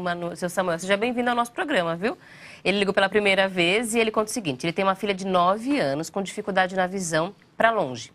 Samuel. Seja bem-vindo ao nosso programa, viu? Ele ligou pela primeira vez e ele conta o seguinte: ele tem uma filha de 9 anos com dificuldade na visão para longe.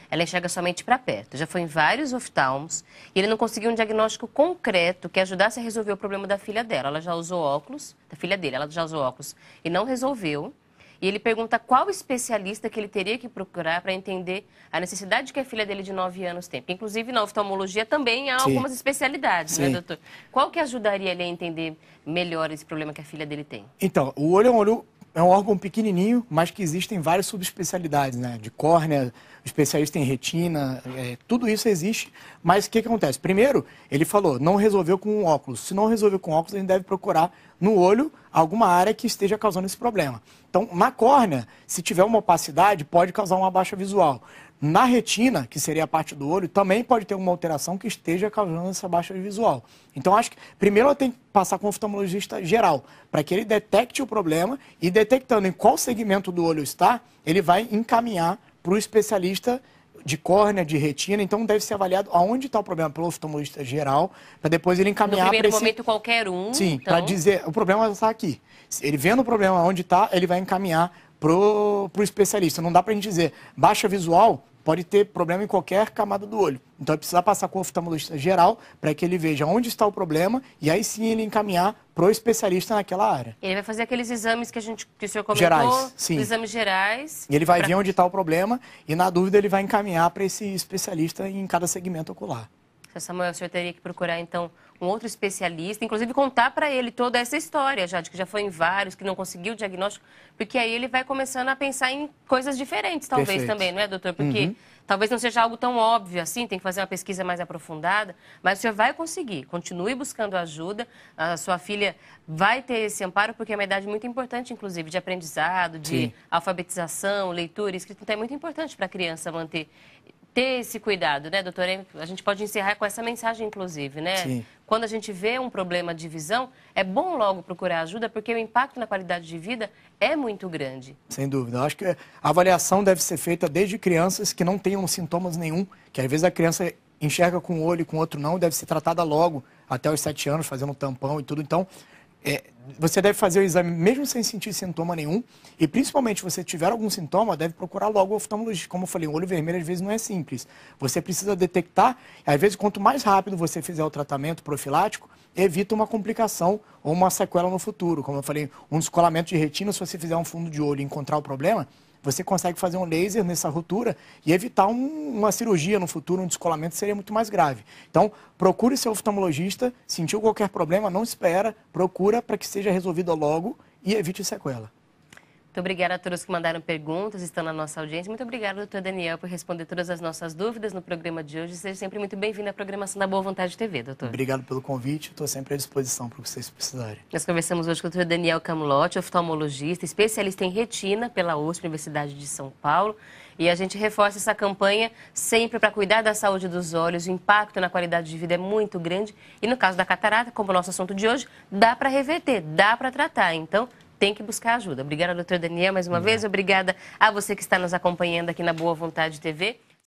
Ela enxerga somente para perto. Já foi em vários oftalmos e ele não conseguiu um diagnóstico concreto que ajudasse a resolver o problema da filha dela. Ela já usou óculos, da filha dele, ela já usou óculos e não resolveu. E ele pergunta qual especialista que ele teria que procurar para entender a necessidade que a filha dele de 9 anos tem. Porque, inclusive, na oftalmologia também há algumas especialidades, né, doutor? Qual que ajudaria ele a entender melhor esse problema que a filha dele tem? Então, o olho é um órgão pequenininho, mas que existem várias subespecialidades, né? De córnea, especialista em retina, tudo isso existe. Mas o que acontece? Primeiro, ele falou, não resolveu com óculos. Se não resolveu com óculos, a gente deve procurar no olho alguma área que esteja causando esse problema. Então, na córnea, se tiver uma opacidade, pode causar uma baixa visual. Na retina, que seria a parte do olho, também pode ter uma alteração que esteja causando essa baixa visual. Então, acho que primeiro ela tem que passar com o oftalmologista geral, para que ele detecte o problema e, detectando em qual segmento do olho está, ele vai encaminhar para o especialista de córnea, de retina. Então, deve ser avaliado aonde está o problema pelo oftalmologista geral, para depois ele encaminhar para esse... No primeiro momento, qualquer um. Sim, então... para dizer, o problema está aqui. Ele vendo o problema onde está, ele vai encaminhar pro especialista. Não dá para a gente dizer, baixa visual, pode ter problema em qualquer camada do olho. Então, vai precisar passar com o oftalmologista geral para que ele veja onde está o problema e aí sim ele encaminhar para o especialista naquela área. Ele vai fazer aqueles exames que o senhor comentou, gerais, sim. Exames gerais. E ele vai ver onde está o problema e, na dúvida, ele vai encaminhar para esse especialista em cada segmento ocular. Samuel, o senhor teria que procurar, então, um outro especialista, inclusive contar para ele toda essa história, já de que já foi em vários, que não conseguiu o diagnóstico, porque aí ele vai começando a pensar em coisas diferentes, talvez, Perfeito. Também, não é, doutor? Porque talvez não seja algo tão óbvio assim, tem que fazer uma pesquisa mais aprofundada, mas o senhor vai conseguir. Continue buscando ajuda, a sua filha vai ter esse amparo, porque é uma idade muito importante, inclusive, de aprendizado, de alfabetização, leitura, escrita, então é muito importante para a criança ter esse cuidado, né, doutora? A gente pode encerrar com essa mensagem, inclusive, né? Sim. Quando a gente vê um problema de visão, é bom logo procurar ajuda, porque o impacto na qualidade de vida é muito grande. Sem dúvida. Eu acho que a avaliação deve ser feita desde crianças que não tenham sintomas nenhum, que às vezes a criança enxerga com um olho e com o outro não, deve ser tratada logo, até os 7 anos, fazendo um tampão e tudo. Então, você deve fazer o exame mesmo sem sentir sintoma nenhum e, principalmente, se você tiver algum sintoma, deve procurar logo o oftalmologista. Como eu falei, o olho vermelho às vezes não é simples. Você precisa detectar, às vezes, quanto mais rápido você fizer o tratamento profilático, evita uma complicação ou uma sequela no futuro. Como eu falei, um descolamento de retina, se você fizer um fundo de olho e encontrar o problema, você consegue fazer um laser nessa ruptura e evitar uma cirurgia no futuro, um descolamento seria muito mais grave. Então, procure seu oftalmologista, sentiu qualquer problema, não espera, procura para que seja resolvido logo e evite sequela. Muito obrigada a todos que mandaram perguntas, estão na nossa audiência. Muito obrigada, doutor Daniel, por responder todas as nossas dúvidas no programa de hoje. Seja sempre muito bem-vindo à programação da Boa Vontade TV, doutor. Obrigado pelo convite, estou sempre à disposição para o que vocês precisarem. Nós conversamos hoje com o doutor Daniel Camulotti, oftalmologista, especialista em retina pela USP, Universidade de São Paulo. E a gente reforça essa campanha sempre para cuidar da saúde dos olhos. O impacto na qualidade de vida é muito grande. E no caso da catarata, como o nosso assunto de hoje, dá para reverter, dá para tratar. Então, tem que buscar ajuda. Obrigada, doutor Daniel, mais uma vez. Obrigada a você que está nos acompanhando aqui na Boa Vontade TV.